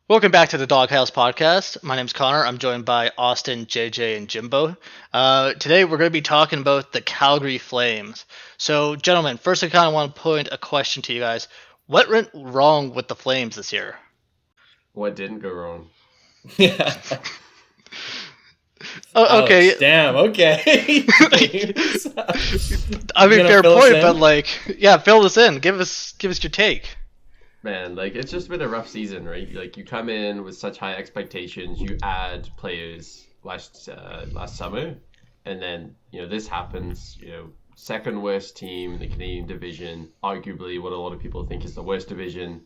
Welcome back to the Doghouse podcast. My name's Connor. I'm joined by Austin, JJ, and Jimbo. Today we're going to be talking about the Calgary Flames. So, gentlemen, first I kind of want to point a question to you guys. What went wrong with the Flames this year? What didn't go wrong? Yeah. Oh, okay. Damn. Okay. I mean, fair point, but fill this in. Give us your take. Man, it's just been a rough season, right? You come in with such high expectations, you add players last summer, and then this happens. Second worst team in the Canadian division, arguably what a lot of people think is the worst division.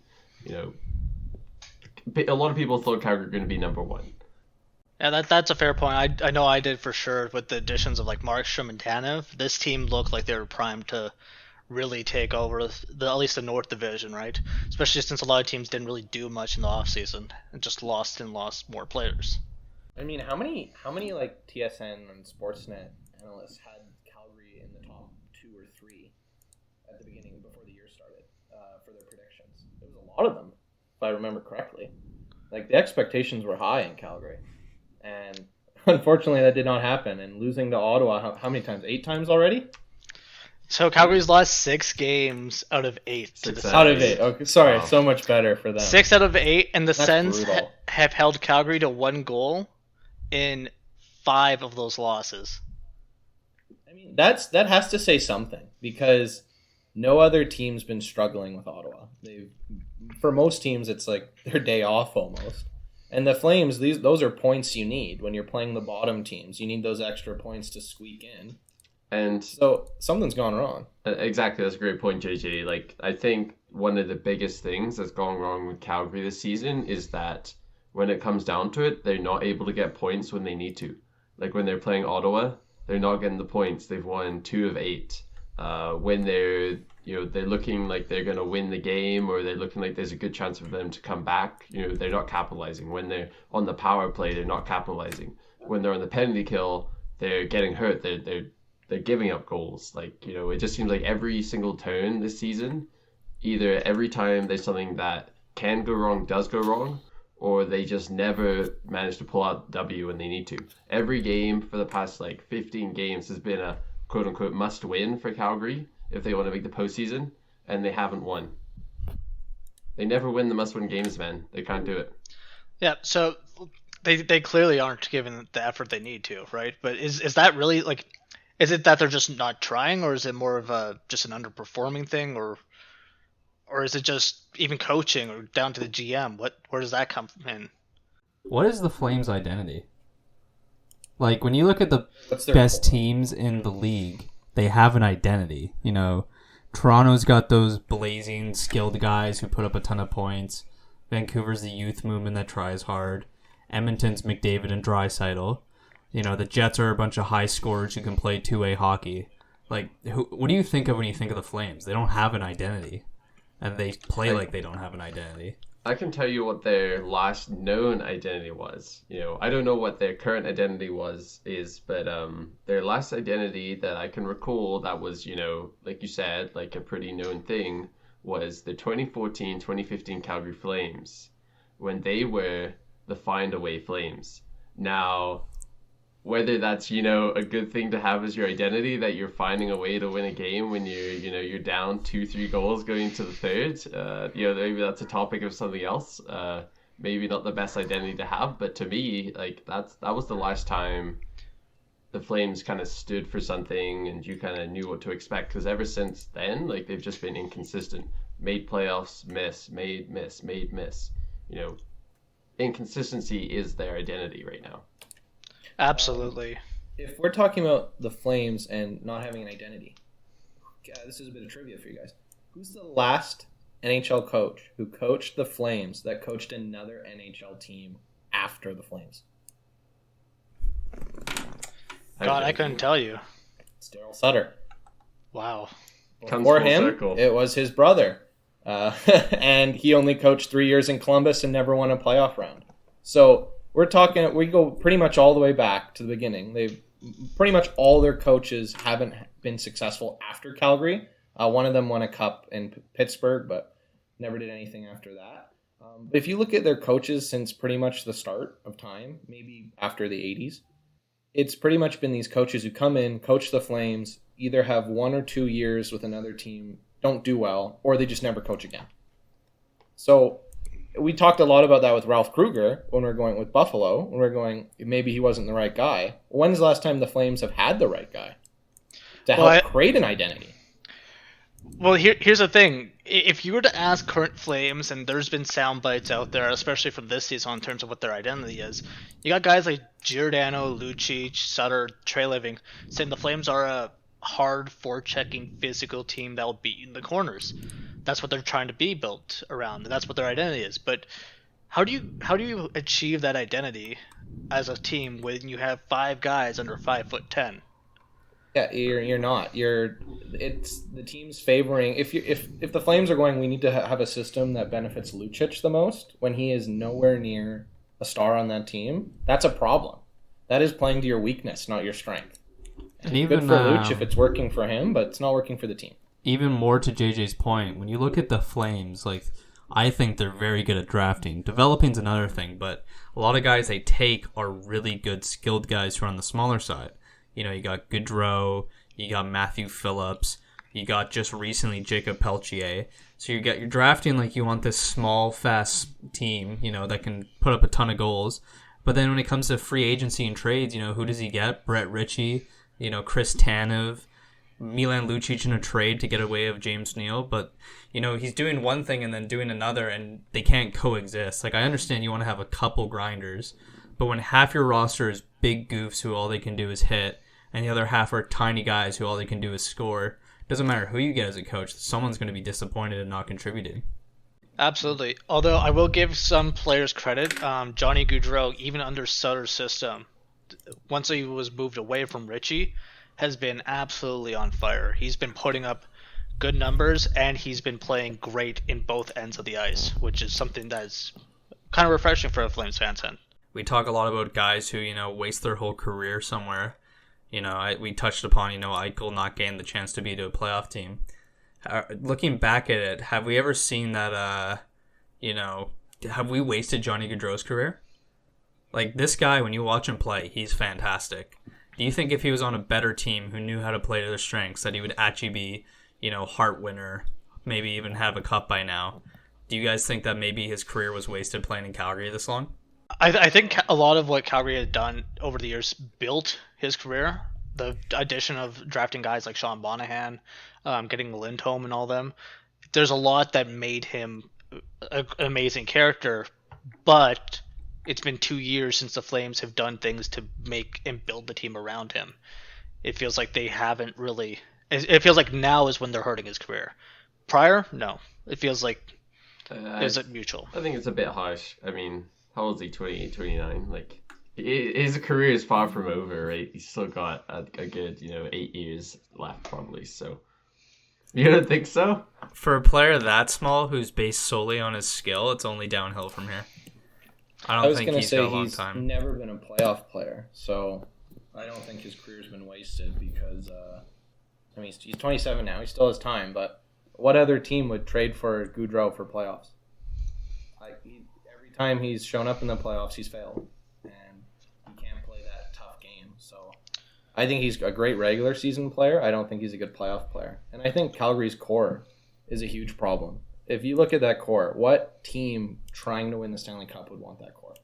A lot of people thought Calgary were going to be number one. Yeah, that's a fair point. I know I did for sure with the additions of Markstrom and Tanev. This team looked like they were primed to really take over at least the North Division, right? Especially since a lot of teams didn't really do much in the offseason and just lost more players. I mean, how many TSN and Sportsnet analysts had Calgary in the top 2 or 3 at the beginning before the year started for their predictions? It was a lot of them, if I remember correctly. The expectations were high in Calgary, and unfortunately that did not happen. And losing to Ottawa, how many times? 8 times already? So Calgary's lost 6 games out of 8 to the out of 8. Okay, sorry, wow. So much better for them. 6 out of 8, and the Sens have held Calgary to 1 goal in 5 of those losses. I mean, that has to say something, because no other team's been struggling with Ottawa. For most teams, it's their day off almost. And the Flames, those are points you need when you're playing the bottom teams. You need those extra points to squeak in. And so something's gone wrong. Exactly, that's a great point, JJ. I think one of the biggest things that's gone wrong with Calgary this season is that when it comes down to it, they're not able to get points when they need to. When they're playing Ottawa, they're not getting the points. They've won 2 of 8. When they're looking like they're going to win the game, or they're looking like there's a good chance for them to come back, they're not capitalizing. When they're on the power play, they're not capitalizing. When they're on the penalty kill, they're getting hurt. They're giving up goals. It just seems like every single turn this season, either every time there's something that can go wrong does go wrong, or they just never manage to pull out W when they need to. Every game for the past 15 games has been a quote unquote must win for Calgary if they want to make the postseason, and they haven't won. They never win the must win games, man. They can't do it. Yeah, so they clearly aren't giving the effort they need to, right? But is that really is it that they're just not trying, or is it more of just an underperforming thing, or is it just even coaching or down to the GM? Where does that come in? What is the Flames' identity? When you look at the best teams in the league, they have an identity. Toronto's got those blazing, skilled guys who put up a ton of points. Vancouver's the youth movement that tries hard. Edmonton's McDavid and Draisaitl. The Jets are a bunch of high scorers who can play two-way hockey. What do you think of when you think of the Flames? They don't have an identity, and they play like they don't have an identity. I can tell you what their last known identity was. I don't know what their current identity is, but their last identity that I can recall that was, like you said, a pretty known thing, was the 2014-2015 Calgary Flames, when they were the Find Away Flames. Now, whether that's a good thing to have as your identity, that you're finding a way to win a game when you're down 2-3 goals going into the third, maybe that's a topic of something else. Maybe not the best identity to have, but to me, that was the last time the Flames kind of stood for something and you kind of knew what to expect. Because ever since then, they've just been inconsistent. Made playoffs, miss, made, miss, made, miss. Inconsistency is their identity right now. Absolutely. If we're talking about the Flames and not having an identity, this is a bit of trivia for you guys. Who's the last NHL coach who coached the Flames that coached another NHL team after the Flames? God, I couldn't tell you. It's Daryl Sutter. Wow. Before him, it was his brother. And he only coached 3 years in Columbus and never won a playoff round. So we go pretty much all the way back to the beginning. Pretty much all their coaches haven't been successful after Calgary. One of them won a cup in Pittsburgh, but never did anything after that. But if you look at their coaches since pretty much the start of time, maybe after the 80s, it's pretty much been these coaches who come in, coach the Flames, either have 1 or 2 years with another team, don't do well, or they just never coach again. So we talked a lot about that with Ralph Kruger when we were going with Buffalo, when we were going, maybe he wasn't the right guy. When's the last time the Flames have had the right guy to help create an identity? Well, here's the thing. If you were to ask current Flames, and there's been sound bites out there, especially from this season in terms of what their identity is, you got guys like Giordano, Lucic, Sutter, Trey Living saying the Flames are a hard, forechecking, physical team that will beat you in the corners. That's what they're trying to be built around, and that's what their identity is. But how do you achieve that identity as a team when you have 5 guys under 5'10"? Yeah, you're not. It's the team's favoring. If the Flames are going, we need to have a system that benefits Lucic the most when he is nowhere near a star on that team. That's a problem. That is playing to your weakness, not your strength. And even good for Lucic if it's working for him, but it's not working for the team. Even more to JJ's point, when you look at the Flames, like I think they're very good at drafting. Developing's another thing, but a lot of guys they take are really good, skilled guys who are on the smaller side. You know, you got Gaudreau, you got Matthew Phillips, you got just recently Jacob Peltier. So you're drafting like you want this small, fast team, you know, that can put up a ton of goals. But then when it comes to free agency and trades, you know, who does he get? Brett Ritchie, you know, Chris Tanev, Milan Lucic in a trade to get away of James Neal. But, you know, he's doing one thing and then doing another, and they can't coexist. Like, I understand you want to have a couple grinders, but when half your roster is big goofs who all they can do is hit, and the other half are tiny guys who all they can do is score, doesn't matter who you get as a coach, someone's going to be disappointed and not contributing. Absolutely. Although I will give some players credit. Johnny Gaudreau, even under Sutter's system, once he was moved away from Ritchie, has been absolutely on fire. He's been putting up good numbers, and he's been playing great in both ends of the ice, which is something that's kind of refreshing for a Flames fans. We talk a lot about guys who, you know, waste their whole career somewhere. You know, we touched upon, you know, Eichel not getting the chance to be to a playoff team. Looking back at it, have we ever seen that, you know, have we wasted Johnny Gaudreau's career? Like, this guy, when you watch him play, he's fantastic. Do you think if he was on a better team who knew how to play to their strengths, that he would actually be, you know, Hart winner, maybe even have a cup by now? Do you guys think that maybe his career was wasted playing in Calgary this long? I think a lot of what Calgary had done over the years built his career. The addition of drafting guys like Sean Monahan, getting Lindholm and all them. There's a lot that made him an amazing character, but it's been 2 years since the Flames have done things to make and build the team around him. It feels like they haven't really... It feels like now is when they're hurting his career. Prior, no. It feels like it's mutual. I think it's a bit harsh. I mean... How old is he? 28, 29? Like, his career is far from over, right? He's still got a good, 8 years left, probably. So, you don't think so? For a player that small who's based solely on his skill, it's only downhill from here. I don't think he's got a long time. He's never been a playoff player, so I don't think his career's been wasted because, he's 27 now. He still has time, but what other team would trade for Gaudreau for playoffs? Time he's shown up in the playoffs, he's failed, and he can't play that tough game. So I think he's a great regular season player. I don't think he's a good playoff player. And I think Calgary's core is a huge problem. If you look at that core, what team trying to win the Stanley Cup would want that core?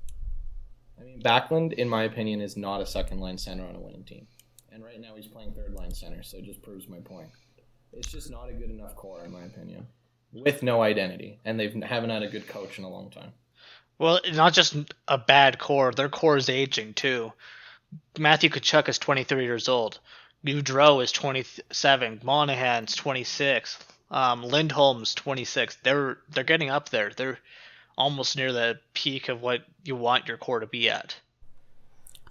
I mean, Backlund, in my opinion, is not a second-line center on a winning team. And right now he's playing third-line center, so it just proves my point. It's just not a good enough core, in my opinion, with no identity. And they haven't had a good coach in a long time. Well, not just a bad core. Their core is aging, too. Matthew Tkachuk is 23 years old. Gaudreau is 27. Monahan's 26. Lindholm's 26. They're getting up there. They're almost near the peak of what you want your core to be at.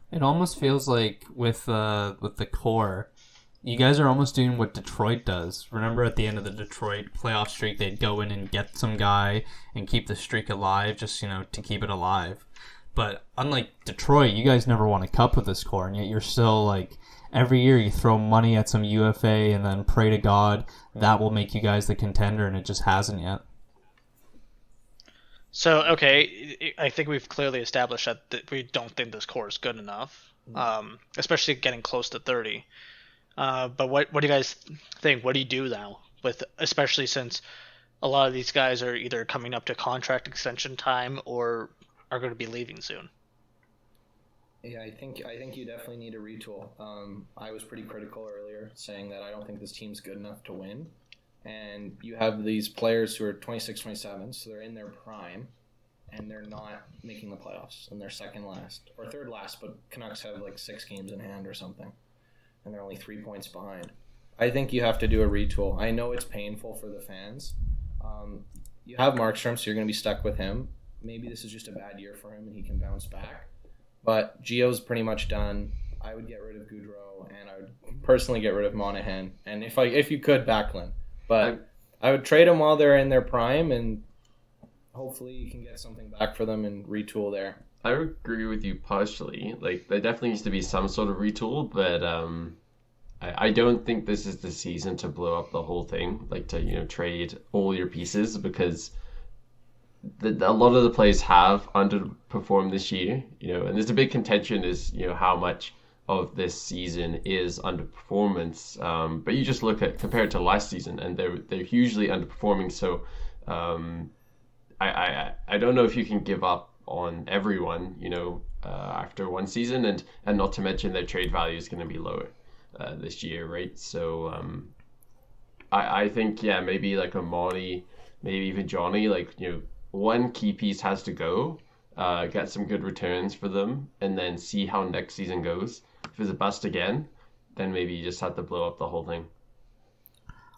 It almost feels like with the core, you guys are almost doing what Detroit does. Remember at the end of the Detroit playoff streak, they'd go in and get some guy and keep the streak alive, just, to keep it alive. But unlike Detroit, you guys never won a cup with this core, and yet you're still, like, every year you throw money at some UFA and then pray to God that will make you guys the contender, and it just hasn't yet. So okay, I think we've clearly established that we don't think this core is good enough, especially getting close to 30. But what do you guys think? What do you do now with, especially since a lot of these guys are either coming up to contract extension time or are going to be leaving soon? Yeah, I think you definitely need a retool. I was pretty critical earlier, saying that I don't think this team's good enough to win. And you have these players who are 26, 27, so they're in their prime, and they're not making the playoffs, and they're second last or third last. But Canucks have like 6 games in hand or something, and they're only 3 points behind. I think you have to do a retool. I know it's painful for the fans. You have Markstrom, so you're going to be stuck with him. Maybe this is just a bad year for him, and he can bounce back. But Gio's pretty much done. I would get rid of Goudreau, and I would personally get rid of Monahan. And if you could, Backlund. But I would trade them while they're in their prime, and hopefully you can get something back for them and retool there. I agree with you partially. Like, there definitely needs to be some sort of retool, but I don't think this is the season to blow up the whole thing. Like, to trade all your pieces, because a lot of the players have underperformed this year. And there's a big contention is how much of this season is underperformance. But you just look at compared to last season, and they're hugely underperforming. So I don't know if you can give up on everyone, after one season, and not to mention their trade value is going to be lower this year, right? So I think maybe like a Monty, maybe even Johnny, like one key piece has to go. Get some good returns for them, and then see how next season goes. If it's a bust again, then maybe you just have to blow up the whole thing.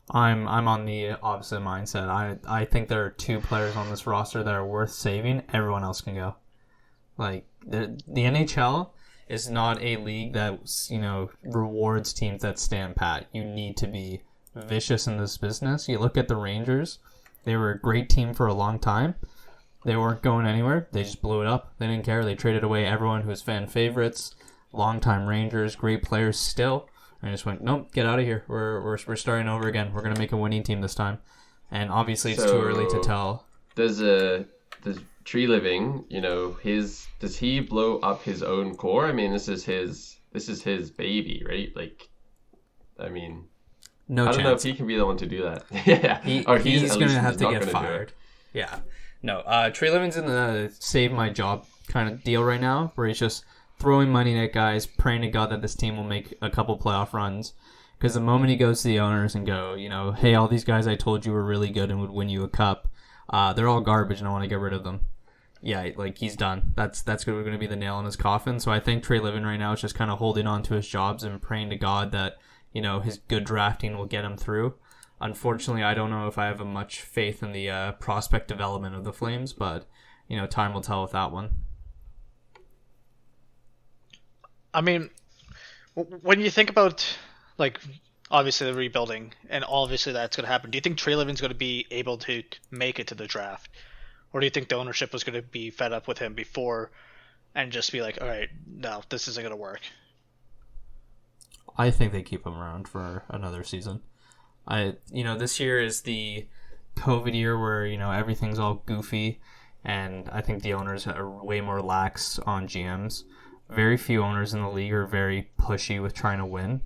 I'm on the opposite mindset. I think there are 2 players on this roster that are worth saving. Everyone else can go. Like the NHL is not a league that rewards teams that stand pat. You need to be vicious in this business. You look at the Rangers. They were a great team for a long time. They weren't going anywhere. They just blew it up. They didn't care. They traded away everyone who was fan favorites, longtime Rangers, great players still. And just went, nope, get out of here. We're starting over again. We're gonna make a winning team this time. And obviously, it's too early to tell. Does Tree Living, does he blow up his own core? I mean, this is his baby, right? Like, I mean, no chance. I don't know if he can be the one to do that. Yeah, he's gonna have to get fired. Yeah, no. Tree Living's in the save my job kind of deal right now, where he's just throwing money at guys, praying to God that this team will make a couple playoff runs. Because the moment he goes to the owners and go, hey, all these guys I told you were really good and would win you a cup, they're all garbage and I want to get rid of them. Yeah, like, he's done. That's going to be the nail in his coffin. So I think Trey Living right now is just kind of holding on to his jobs and praying to God that, his good drafting will get him through. Unfortunately, I don't know if I have much faith in the prospect development of the Flames, but, time will tell with that one. I mean, when you think about, like, obviously the rebuilding, and obviously that's going to happen, do you think Trey Living's going to be able to make it to the draft? Or do you think the ownership was going to be fed up with him before and just be like, all right, no, this isn't going to work? I think they keep him around for another season. This year is the COVID year where, everything's all goofy, and I think the owners are way more lax on GMs. Very few owners in the league are very pushy with trying to win.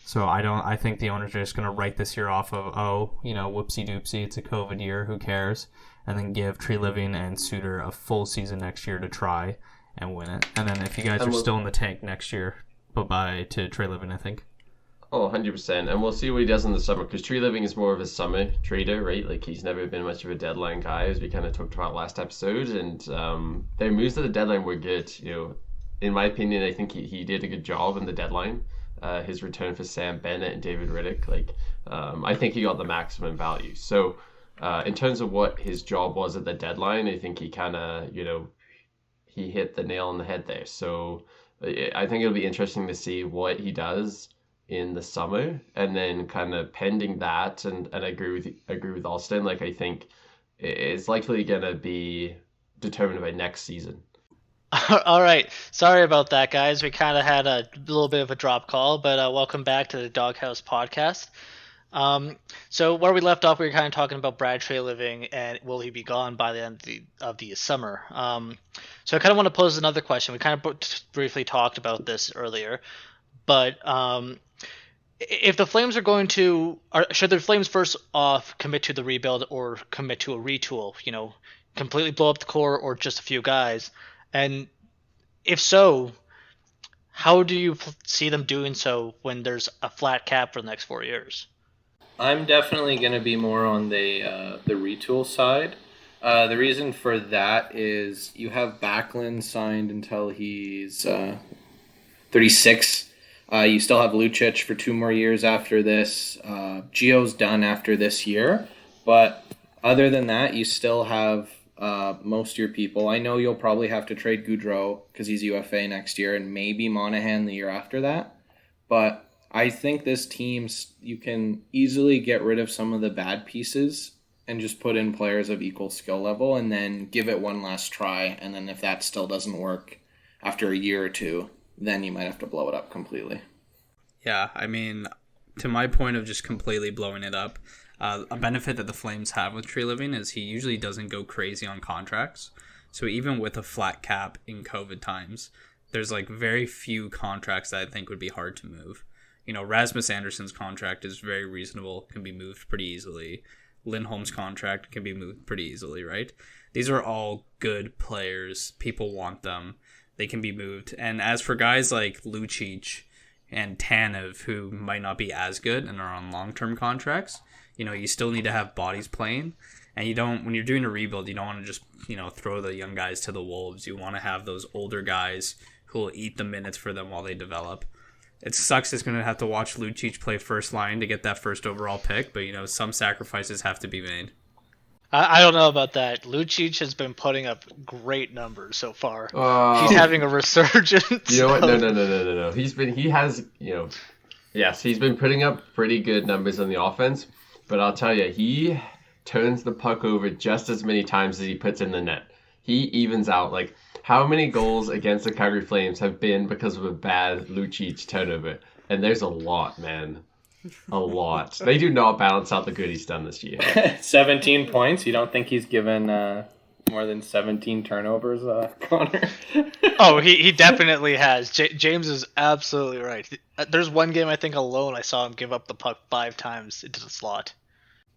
So I think the owners are just going to write this year off of, whoopsie doopsie, it's a COVID year, who cares? And then give Tree Living and Suter a full season next year to try and win it. And then if you guys are still in the tank next year, bye-bye to Tree Living, I think. Oh, 100%. And we'll see what he does in the summer, because Tree Living is more of a summer trader, right? Like, he's never been much of a deadline guy, as we kind of talked about last episode. And their moves at the deadline were good. In my opinion, I think he did a good job in the deadline. His return for Sam Bennett and David Riddick, I think he got the maximum value. So in terms of what his job was at the deadline, I think he kind of, he hit the nail on the head there. So I think it'll be interesting to see what he does in the summer, and then kind of pending that, and I agree with Alston. Like, I think it's likely gonna be determined by next season. All right, sorry about that, guys. We kind of had a little bit of a drop call, but welcome back to the Doghouse podcast. So where we left off, we were kind of talking about Brad Treliving and will he be gone by the end of the summer. So I kind of want to pose another question. We kind of briefly talked about this earlier, but if the Flames are going to, should the Flames first off commit to the rebuild or commit to a retool? Completely blow up the core or just a few guys? And if so, how do you see them doing so when there's a flat cap for the next 4 years? I'm definitely going to be more on the retool side. The reason for that is you have Backlund signed until he's 36. You still have Lucic for 2 more years after this. Gio's done after this year. But other than that, you still have most of your people. I know you'll probably have to trade Goudreau because he's UFA next year, and maybe Monahan the year after that. But I think this team, you can easily get rid of some of the bad pieces and just put in players of equal skill level and then give it one last try. And then if that still doesn't work after a year or two, then you might have to blow it up completely. Yeah, I mean, to my point of just completely blowing it up, a benefit that the Flames have with Treliving is he usually doesn't go crazy on contracts. So even with a flat cap in COVID times, there's like very few contracts that I think would be hard to move. Rasmus Anderson's contract is very reasonable, can be moved pretty easily. Lindholm's contract can be moved pretty easily, right? These are all good players. People want them. They can be moved. And as for guys like Lucic and Tanev, who might not be as good and are on long-term contracts, you still need to have bodies playing. And when you're doing a rebuild, you don't want to just, throw the young guys to the wolves. You want to have those older guys who will eat the minutes for them while they develop. It sucks it's going to have to watch Lucic play first line to get that first overall pick, but, some sacrifices have to be made. I don't know about that. Lucic has been putting up great numbers so far. He's having a resurgence. You know what? No. He's been putting up pretty good numbers on the offense, but I'll tell you, he turns the puck over just as many times as he puts in the net. He evens out. Like, how many goals against the Calgary Flames have been because of a bad Lucic turnover? And there's a lot, man. A lot. They do not balance out the good he's done this year. 17 points? You don't think he's given more than 17 turnovers, Connor? Oh, he definitely has. James is absolutely right. There's one game I think alone I saw him give up the puck 5 times into the slot.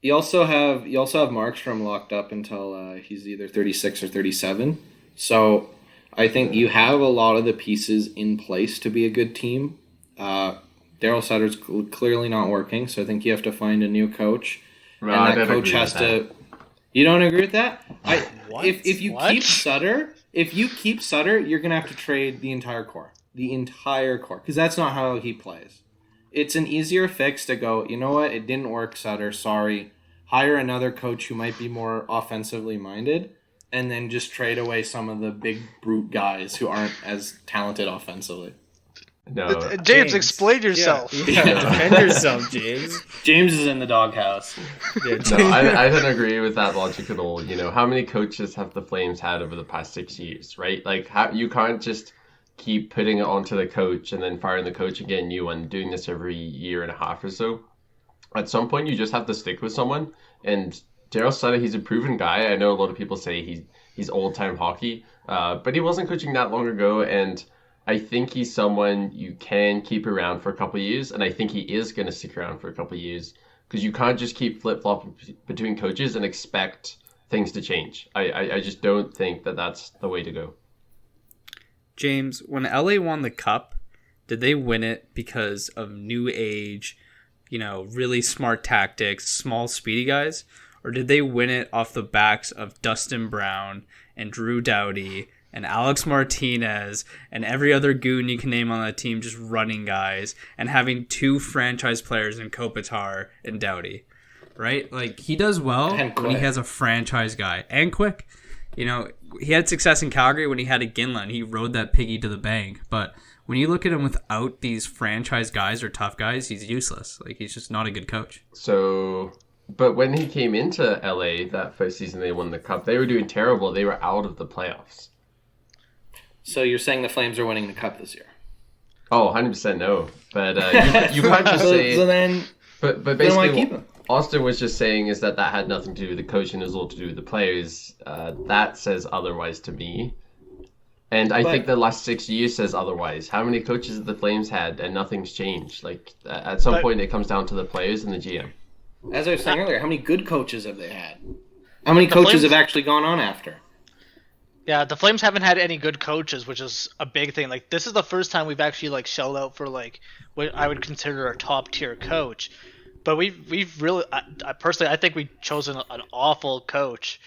You also have Markstrom locked up until he's either 36 or 37. So I think you have a lot of the pieces in place to be a good team. Daryl Sutter's clearly not working, so I think you have to find a new coach. No, and that coach has to. You don't agree with that? What? If you keep Sutter, you're gonna have to trade the entire core, because that's not how he plays. It's an easier fix to go. You know what? It didn't work, Sutter. Sorry. Hire another coach who might be more offensively minded, and then just trade away some of the big brute guys who aren't as talented offensively. No, James, explain yourself. Yeah. Defend yourself, James. James is in the doghouse. No, I don't agree with that logic at all. How many coaches have the Flames had over the past 6 years, right? Like, you can't just keep putting it onto the coach and then firing the coach and getting a new one, doing this every year and a half or so. At some point, you just have to stick with someone. And Daryl Sutter, he's a proven guy. I know a lot of people say he's old-time hockey, but he wasn't coaching that long ago, and I think he's someone you can keep around for a couple of years, and I think he is going to stick around for a couple of years, because you can't just keep flip-flopping between coaches and expect things to change. I just don't think that that's the way to go. James, when LA won the Cup, did they win it because of new age, really smart tactics, small, speedy guys? Or did they win it off the backs of Dustin Brown and Drew Doughty and Alex Martinez and every other goon you can name on that team just running guys and having 2 franchise players in Kopitar and Doughty, right? Like, he does well when he has a franchise guy. And quick. He had success in Calgary when he had a Ginla and he rode that piggy to the bank. But when you look at him without these franchise guys or tough guys, he's useless. Like, he's just not a good coach. But when he came into LA that first season they won the Cup, they were doing terrible. They were out of the playoffs. So you're saying the Flames are winning the Cup this year? Oh, 100% no. But you can't just say... But They don't want to basically, keep what him. Austin was just saying is that had nothing to do with the coaching, it was all to do with the players. That says otherwise to me. And I think the last 6 years says otherwise. How many coaches have the Flames had and nothing's changed? Like, at some point, it comes down to the players and the GM. As I was saying earlier, how many good coaches have they had? How many coaches have actually gone on after? Yeah, the Flames haven't had any good coaches, which is a big thing. Like, this is the first time we've actually like shelled out for like what I would consider a top tier coach. But we've really, I personally, I think we've chosen an awful coach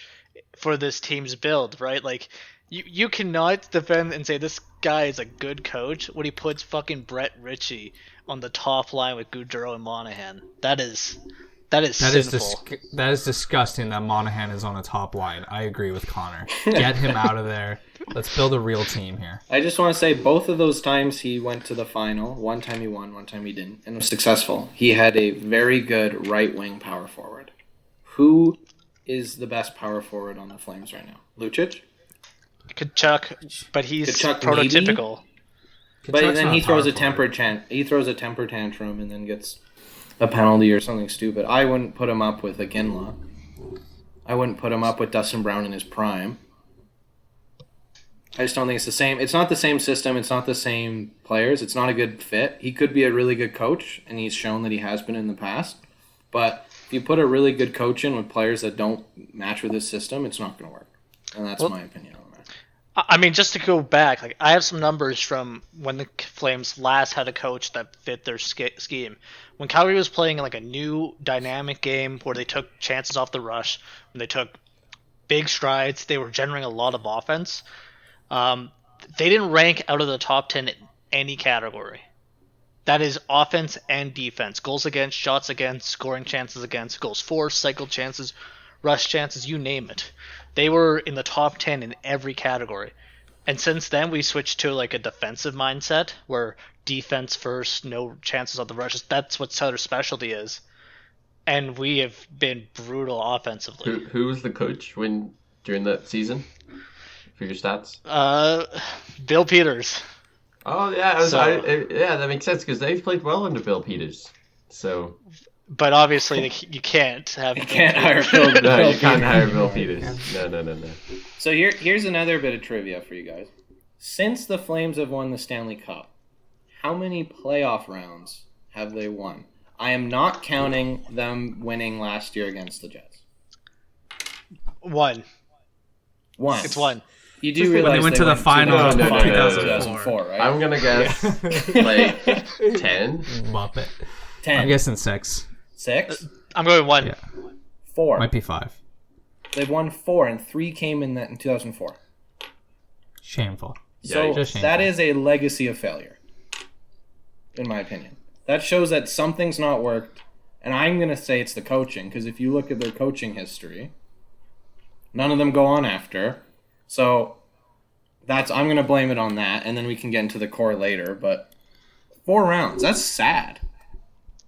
for this team's build, right? Like, you cannot defend and say this guy is a good coach when he puts fucking Brett Ritchie on the top line with Gaudreau and Monahan. That is sinful. That is disgusting that Monahan is on a top line. I agree with Connor. Get him out of there. Let's build a real team here. I just want to say both of those times he went to the final. One time he won, one time he didn't, and was successful. He had a very good right-wing power forward. Who is the best power forward on the Flames right now? Lucic? Kachuk, but he's Kachuk, prototypical. But then he throws a temper tantrum and then gets a penalty or something stupid. I wouldn't put him up with a Ginla. I wouldn't put him up with Dustin Brown in his prime. I just don't think it's the same. It's not the same system. It's not the same players. It's not a good fit. He could be a really good coach, and he's shown that he has been in the past. But if you put a really good coach in with players that don't match with his system, it's not going to work. And that's my opinion on that. I mean, just to go back, like I have some numbers from when the Flames last had a coach that fit their scheme. When Calgary was playing like a new dynamic game where they took chances off the rush, when they took big strides, they were generating a lot of offense. They didn't rank out of the top 10 in any category. That is offense and defense. Goals against, shots against, scoring chances against, goals for, cycle chances, rush chances, you name it. They were in the top 10 in every category. And since then, we switched to like a defensive mindset where defense first, no chances on the rushes. That's what Sutter's specialty is. And we have been brutal offensively. Who was the coach during that season for your stats? Bill Peters. Oh, yeah. That makes sense because they've played well under Bill Peters. So... But obviously, you can't have. You can't hire Bill. No, you can't hire Bill Peters. No. So here's another bit of trivia for you guys. Since the Flames have won the Stanley Cup, how many playoff rounds have they won? I am not counting them winning last year against the Jets. One. It's one. You do realize when they went to the final in in 2004, right? I'm gonna guess like 10. Muppet. 10. I'm guessing 6. 6? I'm going 1. Yeah. 4. Might be 5. They've won 4, and 3 came in 2004. Shameful. So Just shameful. that is a legacy of failure, in my opinion. That shows that something's not worked, and I'm going to say it's the coaching, because if you look at their coaching history, none of them go on after. So I'm going to blame it on that, and then we can get into the core later. But 4 rounds, that's sad.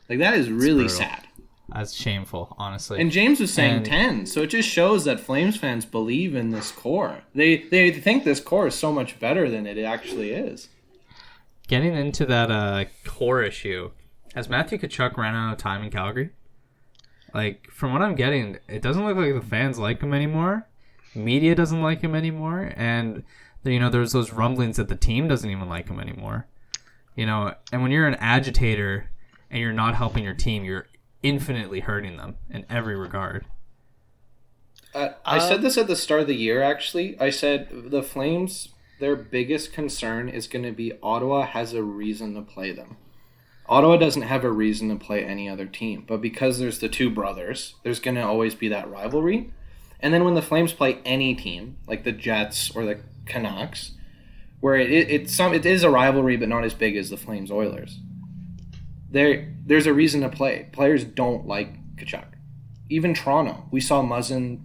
Like, that is really sad. That's shameful, honestly. And James was saying 10, so it just shows that Flames fans believe in this core. They think this core is so much better than it actually is. Getting into that core issue, has Matthew Tkachuk ran out of time in Calgary? Like, from what I'm getting, it doesn't look like the fans like him anymore. Media doesn't like him anymore. And, there's those rumblings that the team doesn't even like him anymore. And when you're an agitator and you're not helping your team, you're infinitely hurting them in every regard. I said this at the start of the year, actually. I said the Flames, their biggest concern is going to be Ottawa has a reason to play them. Ottawa doesn't have a reason to play any other team, but because there's the two brothers, there's going to always be that rivalry. And then when the Flames play any team, like the Jets or the Canucks, where it is a rivalry, but not as big as the Flames Oilers, there's a reason to play. Players don't like Tkachuk. Even Toronto, we saw Muzzin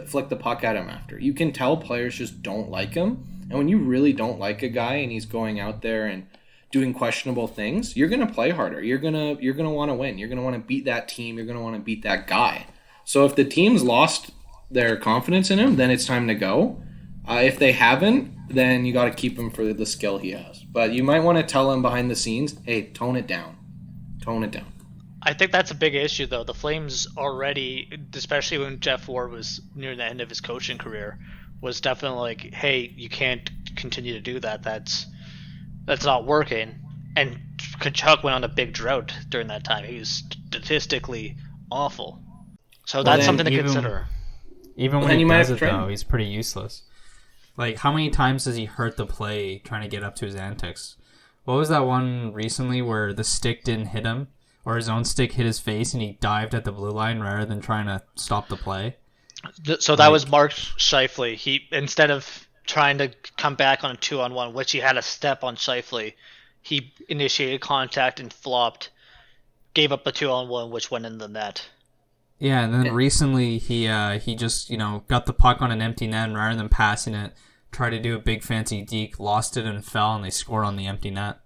flick the puck at him after. You can tell players just don't like him. And when you really don't like a guy and he's going out there and doing questionable things, you're gonna play harder. You're gonna want to win. You're gonna want to beat that team. You're gonna want to beat that guy. So if the team's lost their confidence in him, then it's time to go. If they haven't, then you got to keep him for the skill he has. But you might want to tell him behind the scenes, hey, tone it down. Tone it down. I think that's a big issue, though. The Flames already, especially when Jeff Ward was near the end of his coaching career, was definitely like, "Hey, you can't continue to do that. That's not working." And Kachuk went on a big drought during that time. He was statistically awful. So Well, that's something to even consider. even when then he you might does have it to trade though, him. he's pretty useless. Like, how many times does he hurt the play trying to get up to his antics? What was that one recently where the stick didn't hit him, or his own stick hit his face and he dived at the blue line rather than trying to stop the play? So that was Mark Scheifele. He, instead of trying to come back on a 2-on-1, which he had a step on Scheifele, he initiated contact and flopped, gave up a 2-on-1, which went in the net. Yeah, and then recently he just got the puck on an empty net and rather than passing it, tried to do a big fancy deke, lost it and fell, and they scored on the empty net.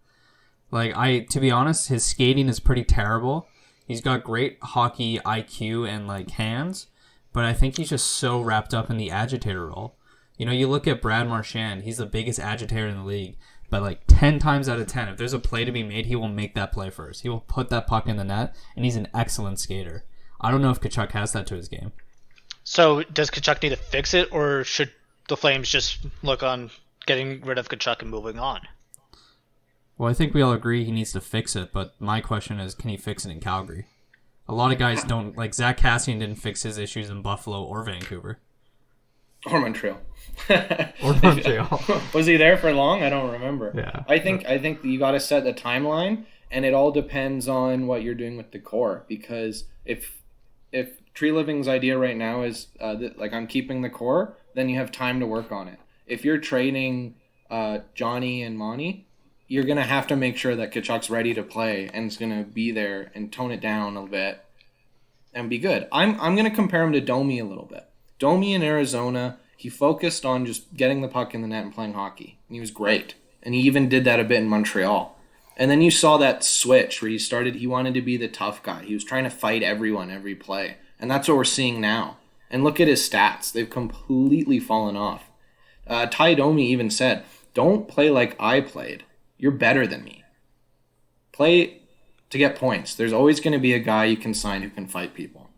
Like, to be honest, his skating is pretty terrible. He's got great hockey IQ and like hands, but I think he's just so wrapped up in the agitator role. You look at Brad Marchand, he's the biggest agitator in the league, but like 10 times out of 10, if there's a play to be made, he will make that play first. He will put that puck in the net, and he's an excellent skater. I don't know if Kachuk has that to his game. So does Kachuk need to fix it, or should the Flames just look on getting rid of Kachuk and moving on? Well, I think we all agree he needs to fix it, but my question is, can he fix it in Calgary? A lot of guys don't. Like, Zach Cassian didn't fix his issues in Buffalo or Vancouver. Or Montreal. Or Montreal. Was he there for long? I don't remember. Yeah. I think you got to set the timeline, and it all depends on what you're doing with the core. Because if Tree Living's idea right now is like I'm keeping the core, then you have time to work on it. If you're trading Johnny and Monty, you're gonna have to make sure that Kachuk's ready to play and is gonna be there and tone it down a bit and be good. I'm gonna compare him to Domi a little bit. Domi in Arizona, he focused on just getting the puck in the net and playing hockey. And he was great. And he even did that a bit in Montreal. And then you saw that switch where he wanted to be the tough guy. He was trying to fight everyone every play. And that's what we're seeing now. And look at his stats. They've completely fallen off. Ty Domi even said, "Don't play like I played. You're better than me. Play to get points. There's always going to be a guy you can sign who can fight people."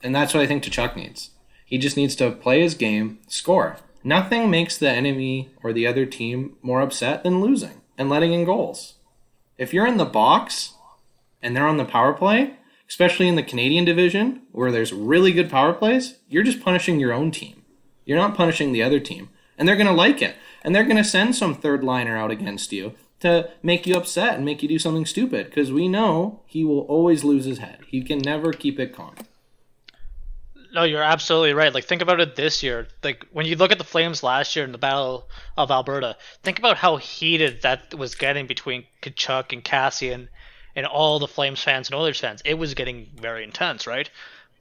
And that's what I think Tkachuk needs. He just needs to play his game, score. Nothing makes the enemy or the other team more upset than losing and letting in goals. If you're in the box and they're on the power play, especially in the Canadian division where there's really good power plays, you're just punishing your own team. You're not punishing the other team. And they're going to like it. And they're going to send some third liner out against you to make you upset and make you do something stupid. Because we know he will always lose his head. He can never keep it calm. No, you're absolutely right. Like, think about it this year. Like, when you look at the Flames last year in the Battle of Alberta, think about how heated that was getting between Kachuk and Cassian and all the Flames fans and Oilers fans. It was getting very intense, right?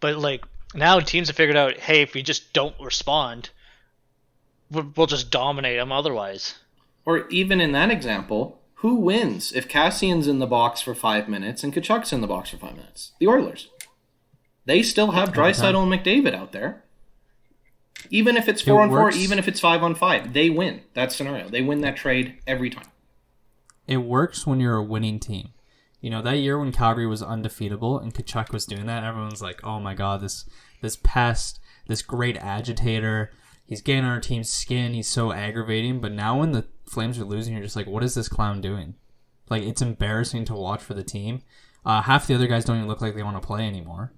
But, like, now teams have figured out, hey, if we just don't respond, we'll just dominate them otherwise. Or even in that example, who wins if Cassian's in the box for 5 minutes and Kachuk's in the box for 5 minutes? The Oilers. They still have Draisaitl and McDavid out there. Even if it's 4-on-4, even if it's 5-on-5, they win that scenario. They win that trade every time. It works when you're a winning team. That year when Calgary was undefeatable and Kachuk was doing that, everyone's like, oh my god, this pest, this great agitator, he's getting on our team's skin, he's so aggravating. But now when the Flames are losing, you're just like, what is this clown doing? Like, it's embarrassing to watch for the team. Half the other guys don't even look like they want to play anymore.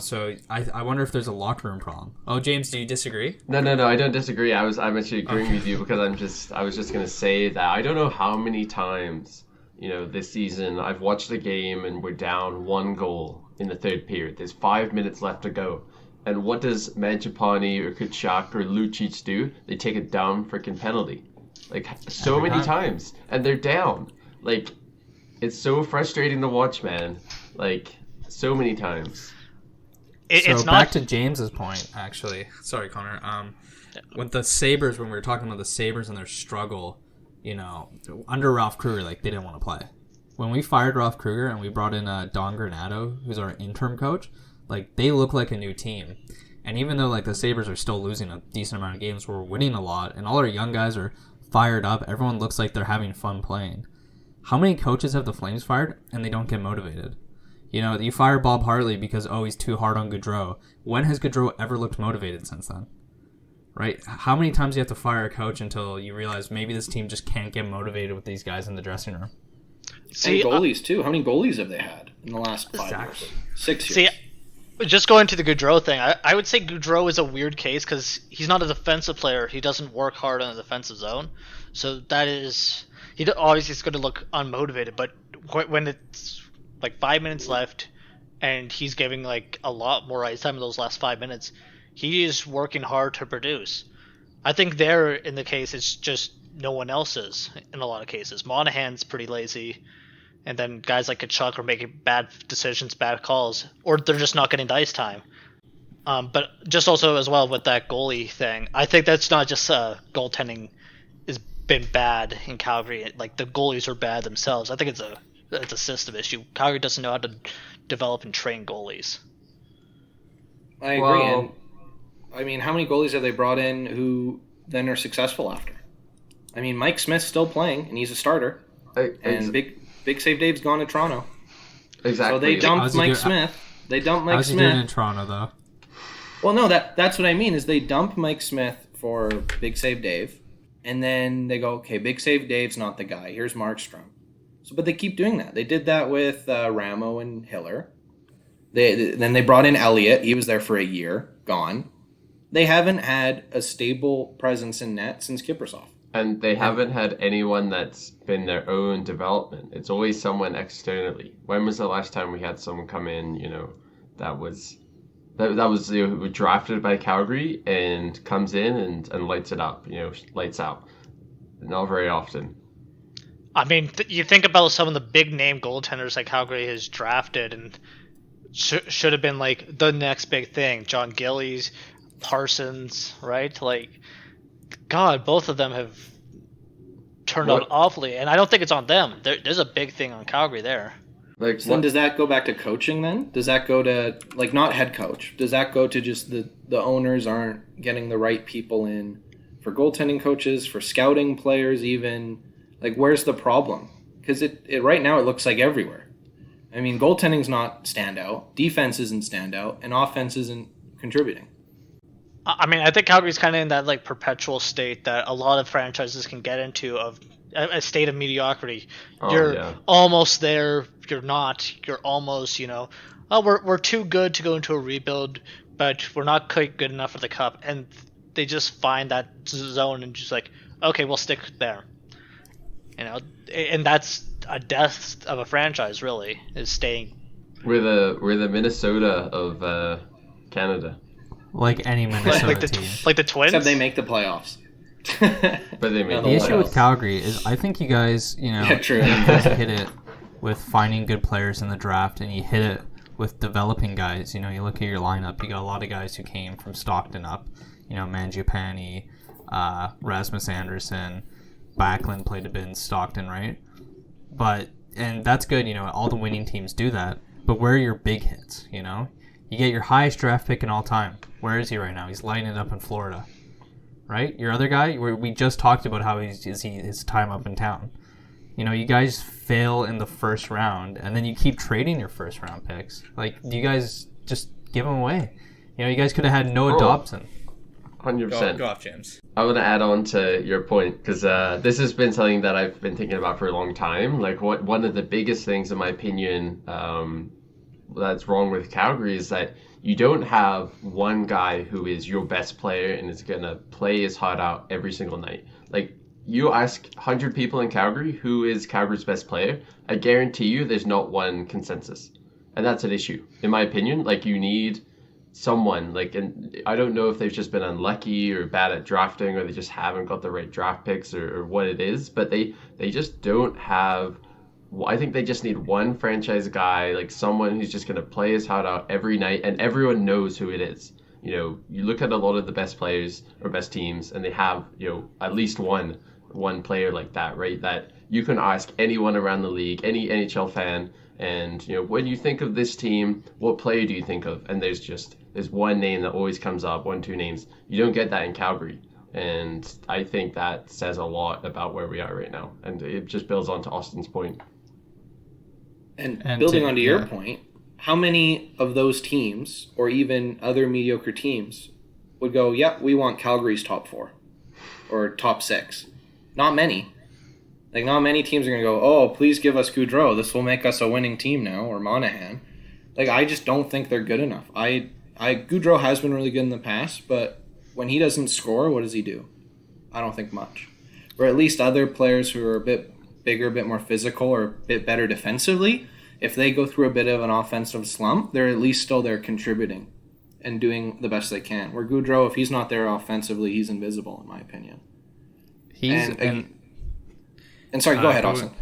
So I wonder if there's a locker room problem. Oh, James, do you disagree? No, I don't disagree. I'm actually agreeing with you because I was just gonna say that I don't know how many times this season I've watched a game and we're down 1 goal in the third period. There's 5 minutes left to go, and what does Mangiapane or Kachuk or Lucic do? They take a dumb freaking penalty, like so many times, and they're down. Like, it's so frustrating to watch, man. Like, so many times. It's back to James's point, actually. Sorry, Connor. With the Sabres, when we were talking about the Sabres and their struggle, under Ralph Kruger, like, they didn't want to play. When we fired Ralph Kruger and we brought in Don Granato, who's our interim coach, like, they look like a new team. And even though, like, the Sabres are still losing a decent amount of games, we're winning a lot, and all our young guys are fired up. Everyone looks like they're having fun playing. How many coaches have the Flames fired and they don't get motivated? You fire Bob Hartley because, he's too hard on Gaudreau. When has Gaudreau ever looked motivated since then? Right? How many times do you have to fire a coach until you realize maybe this team just can't get motivated with these guys in the dressing room? See, and goalies, too. How many goalies have they had in the last 5 years? 6 years. See, just going to the Gaudreau thing, I would say Gaudreau is a weird case because he's not a defensive player. He doesn't work hard in the defensive zone. So that is... He obviously is going to look unmotivated, but when it's like 5 minutes left and he's giving like a lot more ice time in those last 5 minutes, he is working hard to produce. I think there, in the case, it's just no one else is in a lot of cases. Monahan's pretty lazy, and then guys like Kachuk are making bad decisions, bad calls, or they're just not getting the ice time. But just also as well with that goalie thing, I think that's not just goaltending has been bad in Calgary. Like the goalies are bad themselves. I think it's a system issue. Calgary doesn't know how to develop and train goalies. I agree. Well, I mean, how many goalies have they brought in who then are successful after? I mean, Mike Smith's still playing, and he's a starter. And Big Save Dave's gone to Toronto. Exactly. So they dumped Mike Smith. They dumped Mike Smith. How's he doing in Toronto, though? Well, no, that's what I mean, is they dump Mike Smith for Big Save Dave, and then they go, okay, Big Save Dave's not the guy. Here's Markstrom. But they keep doing that. They did that with Ramo and Hiller. Then they brought in Elliott. He was there for a year. Gone. They haven't had a stable presence in net since Kiprusoff. And they haven't had anyone that's been their own development. It's always someone externally. When was the last time we had someone come in, that was drafted by Calgary and comes in and lights it up, lights out? Not very often. I mean, you think about some of the big name goaltenders that Calgary has drafted and should have been like the next big thing. John Gillies, Parsons, right? Like, God, both of them have turned out awfully, and I don't think it's on them. There's a big thing on Calgary there. Like, so then does that go back to coaching then? Does that go to, like, not head coach? Does that go to just the owners aren't getting the right people in for goaltending coaches, for scouting players even? Like, where's the problem? Because it right now it looks like everywhere. I mean, goaltending's not standout, defense isn't standout, and offense isn't contributing. I mean, I think Calgary's kind of in that like perpetual state that a lot of franchises can get into, of a state of mediocrity. You're almost there, you're not. You're almost, we're too good to go into a rebuild, but we're not quite good enough for the cup. And they just find that zone and just like, okay, we'll stick there. And that's a death of a franchise, really, is staying. We're the Minnesota of Canada. Like any Minnesota team. Like the Twins? Except they make the playoffs. But they make the issue with Calgary is I think you guys, you hit it with finding good players in the draft, and you hit it with developing guys. You look at your lineup, you got a lot of guys who came from Stockton up. Mangiapane, Rasmus Anderson, Backlund played a bit in Stockton, right? And that's good, all the winning teams do that. But where are your big hits, You get your highest draft pick in all time. Where is he right now? He's lighting it up in Florida, right? Your other guy, we just talked about how his time up in town. You guys fail in the first round, and then you keep trading your first round picks. Like, you guys just give them away. You guys could have had Noah Dobson. 100%. Go off, James. I want to add on to your point, because this has been something that I've been thinking about for a long time. Like, one of the biggest things, in my opinion, that's wrong with Calgary is that you don't have one guy who is your best player and is going to play his heart out every single night. Like, you ask 100 people in Calgary who is Calgary's best player, I guarantee you there's not one consensus. And that's an issue. In my opinion, like, you need someone, like, and I don't know if they've just been unlucky or bad at drafting, or they just haven't got the right draft picks, or what it is, but they just don't have... I think they just need one franchise guy, like someone who's just going to play his heart out every night, and everyone knows who it is. You look at a lot of the best players or best teams, and they have, at least one player like that, right? That you can ask anyone around the league, any NHL fan, and, when you think of this team, what player do you think of? And there's one name that always comes up, 1-2 names. You don't get that in Calgary. And I think that says a lot about where we are right now. And it just builds on to Austin's point. And building onto your point, how many of those teams, or even other mediocre teams, would go, yeah, we want Calgary's top 4 or top 6? Not many. Like, not many teams are going to go, oh, please give us Gaudreau. This will make us a winning team now, or Monahan. Like, I just don't think they're good enough. Gaudreau has been really good in the past, but when he doesn't score, what does he do? I don't think much. Or at least other players who are a bit bigger, a bit more physical, or a bit better defensively, if they go through a bit of an offensive slump, they're at least still there contributing and doing the best they can. Where Gaudreau, if he's not there offensively, he's invisible, in my opinion. Sorry, go ahead, Austin.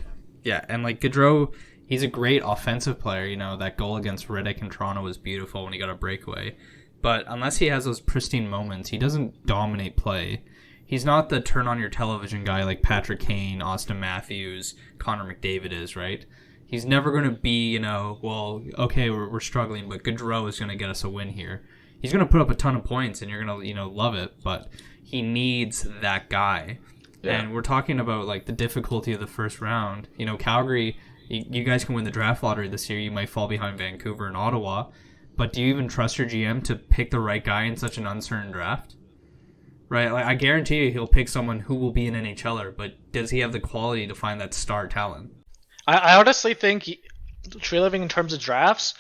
Yeah, and like Gaudreau, he's a great offensive player. You know, that goal against Riddick in Toronto was beautiful when he got a breakaway. But unless he has those pristine moments, he doesn't dominate play. He's not the turn on your television guy like Patrick Kane, Austin Matthews, Connor McDavid is, right? He's never going to be, well, okay, we're struggling, but Gaudreau is going to get us a win here. He's going to put up a ton of points, and you're going to, love it, but he needs that guy. Yeah. And we're talking about, like, the difficulty of the first round. Calgary, you guys can win the draft lottery this year. You might fall behind Vancouver and Ottawa, but do you even trust your GM to pick the right guy in such an uncertain draft? Right? Like, I guarantee you he'll pick someone who will be an NHLer, but does he have the quality to find that star talent? I honestly think Tree Living, in terms of drafts,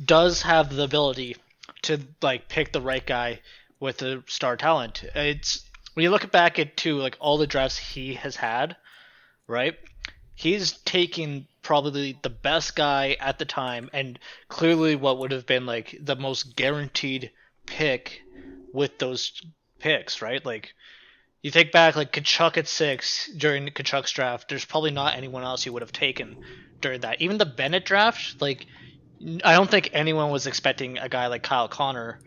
does have the ability to pick the right guy with the star talent. It's when you look back at all the drafts he has had, right? He's taking probably the best guy at the time, and clearly what would have been the most guaranteed pick with those picks, right? You think back, Kachuk at 6 during Kachuk's draft, there's probably not anyone else you would have taken during that. Even the Bennett draft, I don't think anyone was expecting a guy like Kyle Connor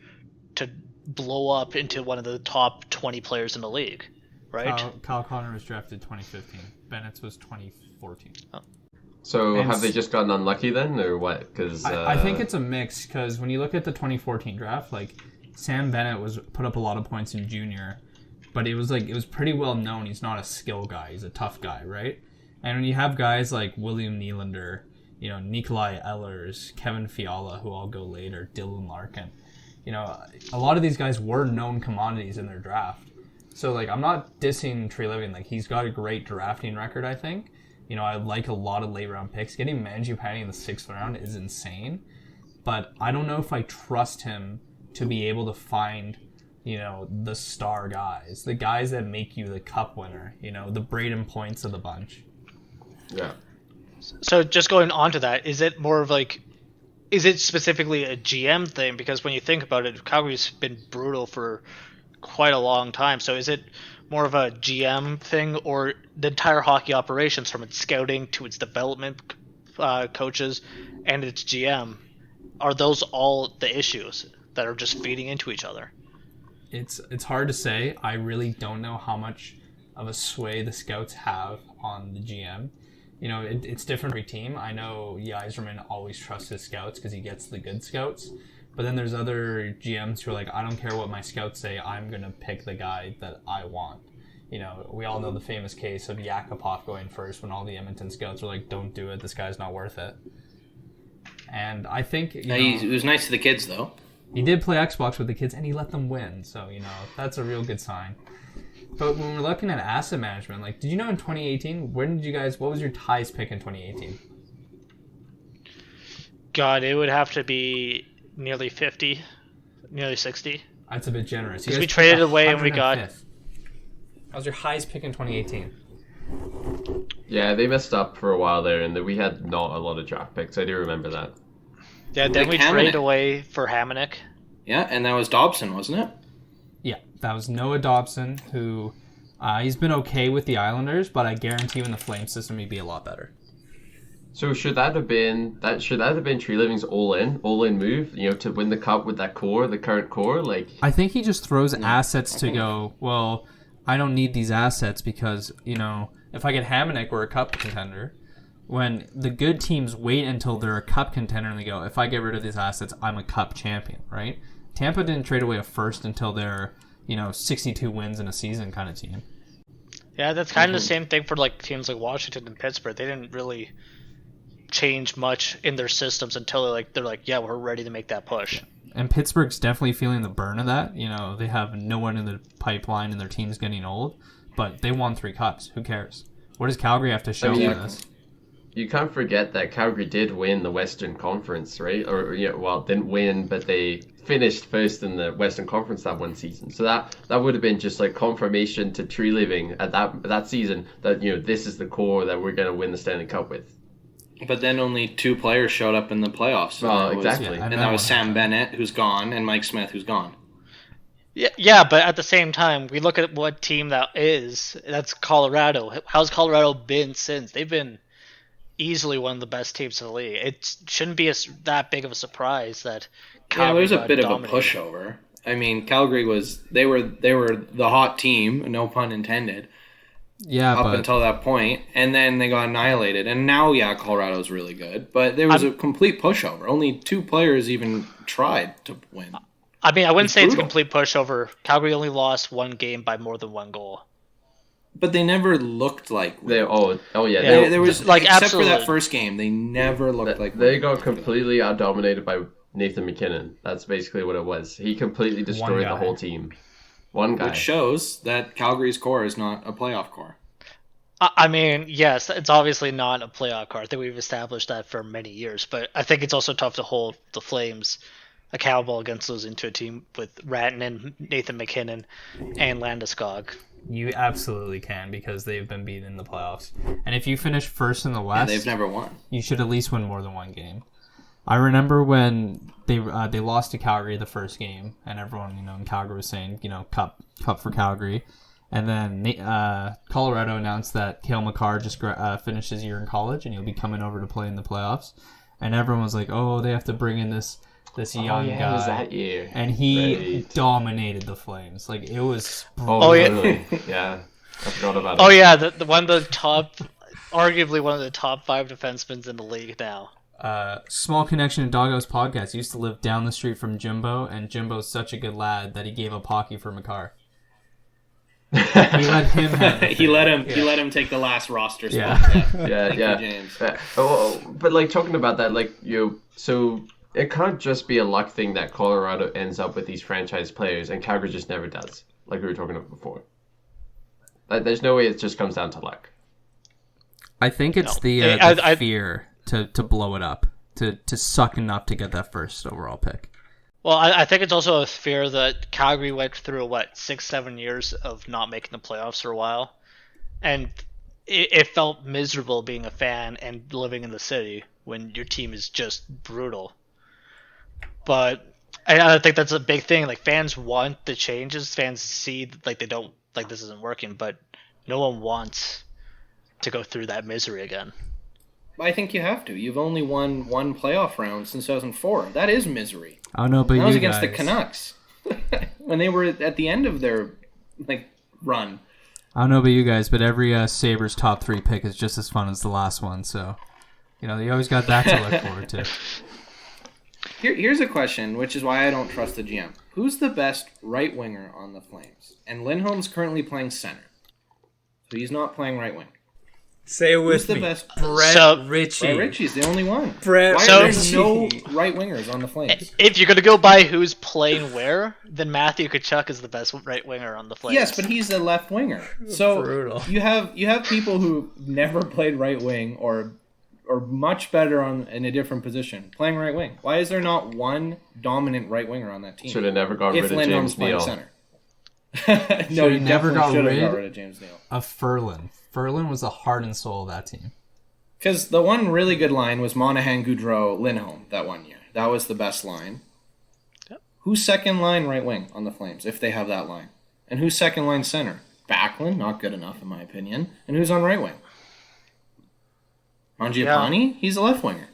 to blow up into one of the top 20 players in the league, right? Kyle Connor was drafted 2015. Bennett's was 2014. Oh. So have they just gotten unlucky then, or what? Because I think it's a mix, because when you look at the 2014 draft, Sam Bennett was put up a lot of points in junior, but it was pretty well known he's not a skill guy, he's a tough guy, right? And when you have guys like William Nylander, Nikolai Ehlers, Kevin Fiala, who all go later, Dylan Larkin, a lot of these guys were known commodities in their draft. So I'm not dissing Tree Living, he's got a great drafting record, I think. I like a lot of late round picks. Getting Mangiapane in the 6th round is insane, but I don't know if I trust him to be able to find the star guys, the guys that make you the cup winner, the Braden Points of the bunch. Yeah. So just going on to that, is it more of is it specifically a GM thing? Because when you think about it, Calgary's been brutal for quite a long time. So is it more of a GM thing, or the entire hockey operations, from its scouting to its development coaches and its GM, are those all the issues that are just feeding into each other? It's hard to say. I really don't know how much of a sway the scouts have on the GM. It's different for every team. I know Yzerman always trusts his scouts because he gets the good scouts. But then there's other GMs who are I don't care what my scouts say, I'm going to pick the guy that I want. We all know the famous case of Yakupov going first when all the Edmonton scouts were don't do it, this guy's not worth it. And I think... he was nice to the kids, though. He did play Xbox with the kids, and he let them win. So, that's a real good sign. But when we're looking at asset management, did you know in 2018, what was your highest pick in 2018? God, it would have to be nearly 50, nearly 60. That's a bit generous. Because we traded away and we got... That was your highest pick in 2018. Yeah, they messed up for a while there, and we had not a lot of draft picks. I do remember that. Yeah, then we traded away for Hamonic. Yeah, and that was Dobson, wasn't it? Yeah, that was Noah Dobson, who he's been okay with the Islanders, but I guarantee you in the Flame system he'd be a lot better. So should that have been Tree Living's all-in move, to win the cup with that core, the current core? I think he just throws assets to go, well, I don't need these assets because, if I get Hamonic, we're a cup contender. When the good teams wait until they're a cup contender and they go, if I get rid of these assets, I'm a cup champion, right? Tampa didn't trade away a first until they're, 62 wins in a season kind of team. Yeah, that's kind of the same thing for teams like Washington and Pittsburgh. They didn't really change much in their systems until they're like, yeah, we're ready to make that push. And Pittsburgh's definitely feeling the burn of that. They have no one in the pipeline and their team's getting old, but they won 3 cups. Who cares? What does Calgary have to show for this? You can't forget that Calgary did win the Western Conference, right? Didn't win, but they finished first in the Western Conference that one season. So that would have been just like confirmation to Tree Living at that season that this is the core that we're going to win the Stanley Cup with. But then only 2 players showed up in the playoffs. Exactly. And that was Sam Bennett, who's gone, and Mike Smith, who's gone. Yeah, but at the same time, we look at what team that is. That's Colorado. How's Colorado been since? They've been easily one of the best teams in the league. It shouldn't be that big of a surprise that Calgary there's a bit dominated. of a pushover. I mean, Calgary they were the hot team, no pun intended. Yeah, up until that point, and then they got annihilated. And now, Colorado's really good, but there was a complete pushover. Only 2 players even tried to win. I mean, I wouldn't say it's a complete pushover. Calgary only lost 1 game by more than 1 goal. But they never looked like there was except absolutely. for that first game, they never looked like they got completely out-dominated by Nathan McKinnon. That's basically what it was. He completely destroyed the whole team. One guy. Which shows that Calgary's core is not a playoff core. I mean, yes, it's obviously not a playoff core. I think we've established that for many years, but I think it's also tough to hold the Flames accountable against losing to a team with Rantanen, Nathan McKinnon, and Landeskog. You absolutely can, because they've been beaten in the playoffs. And if you finish first in the West, they've never won. You should at least win more than 1 game. I remember when they lost to Calgary the first game, and everyone in Calgary was saying cup for Calgary, and then Colorado announced that Cale Makar just finished his year in college and he'll be coming over to play in the playoffs, and everyone was like, oh, they have to bring in this young guy. It was that year. And he dominated the Flames. Like, it was yeah. I forgot about it. Oh yeah, the one of the top, arguably one of the top 5 defensemen in the league now. Small connection to Doghouse podcast. Used to live down the street from Jimbo, and Jimbo's such a good lad that he gave up hockey for Makar. He let him have it. He let him take the last roster spot. Yeah. James. But like, talking about that, so it can't just be a luck thing that Colorado ends up with these franchise players and Calgary just never does, like we were talking about before. There's no way it just comes down to luck. I think it's the fear to blow it up, to suck enough to get that first overall pick. Well, I think it's also a fear that Calgary went through, 6-7 years of not making the playoffs for a while. And it felt miserable being a fan and living in the city when your team is just brutal. But I think that's a big thing. Like, fans want the changes. Fans see, they don't, this isn't working. But no one wants to go through that misery again. I think you have to. You've only won 1 playoff round since 2004. That is misery. Oh no, but that was you against guys. The Canucks when they were at the end of their run. I don't know about you guys, but every Sabres top 3 pick is just as fun as the last one. So, you always got that to look forward to. Here's a question, which is why I don't trust the GM. Who's the best right winger on the Flames? And Lindholm's currently playing center, so he's not playing right wing. Say it with Who's the me. best? Brett Ritchie. Brett Ritchie's the only one. Brett Why are there no right wingers on the Flames? If you're going to go by who's playing where, then Matthew Tkachuk is the best right winger on the Flames. Yes, but he's a left winger. So Brutal. you have people who never played right wing or much better in a different position playing right wing. Why is there not one dominant right winger on that team? Should have never got rid of James Neal. Center. No, you never got rid of James Neal. Of Ferland. Ferland was the heart and soul of that team. Because the one really good line was Monahan, Goudreau, Lindholm that one year. That was the best line. Yep. Who's second line right wing on the Flames, if they have that line? And who's second line center? Backlund, not good enough in my opinion. And who's on right wing? Mangiapane? He's a left winger.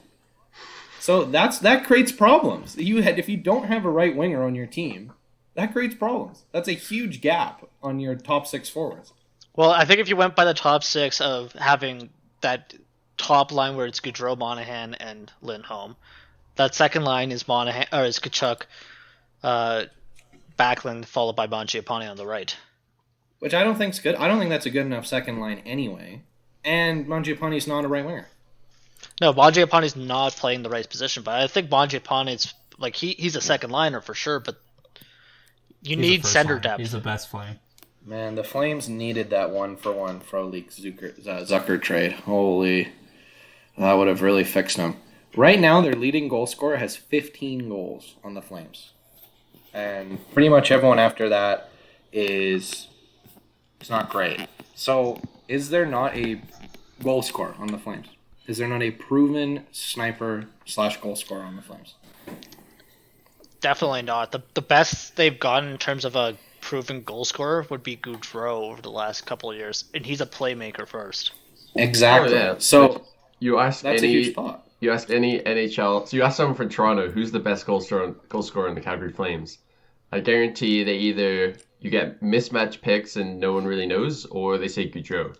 So that creates problems. If you don't have a right winger on your team, that creates problems. That's a huge gap on your top 6 forwards. Well, I think if you went by the top 6 of having that top line where it's Goudreau, Monahan, and Lindholm, that second line is is Tkachuk, Backlund, followed by Mangiapane on the right. Which I don't think's good. I don't think that's a good enough second line anyway. And Mangiapane's not a right winger. No, Mangiapane's not playing the right position, but I think Mangiapane's like he's a second liner for sure, but you He's need the first center line. depth. He's the best Flame. Man, the Flames needed that 1-for-1 Frolik Zucker trade. Holy, that would have really fixed them. Right now, their leading goal scorer has 15 goals on the Flames, and pretty much everyone after that is it's not great. So, is there not a goal scorer on the Flames? Is there not a proven sniper / goal scorer on the Flames? Definitely not. The best they've gotten in terms of a proven goal scorer would be Goudreau over the last couple of years, and he's a playmaker first. Exactly. Oh, yeah. So You ask that's a any huge spot. you ask any NHL. So you ask someone from Toronto, who's the best goal scorer in the Calgary Flames? I guarantee they either you get mismatched picks and no one really knows, or they say Goudreau.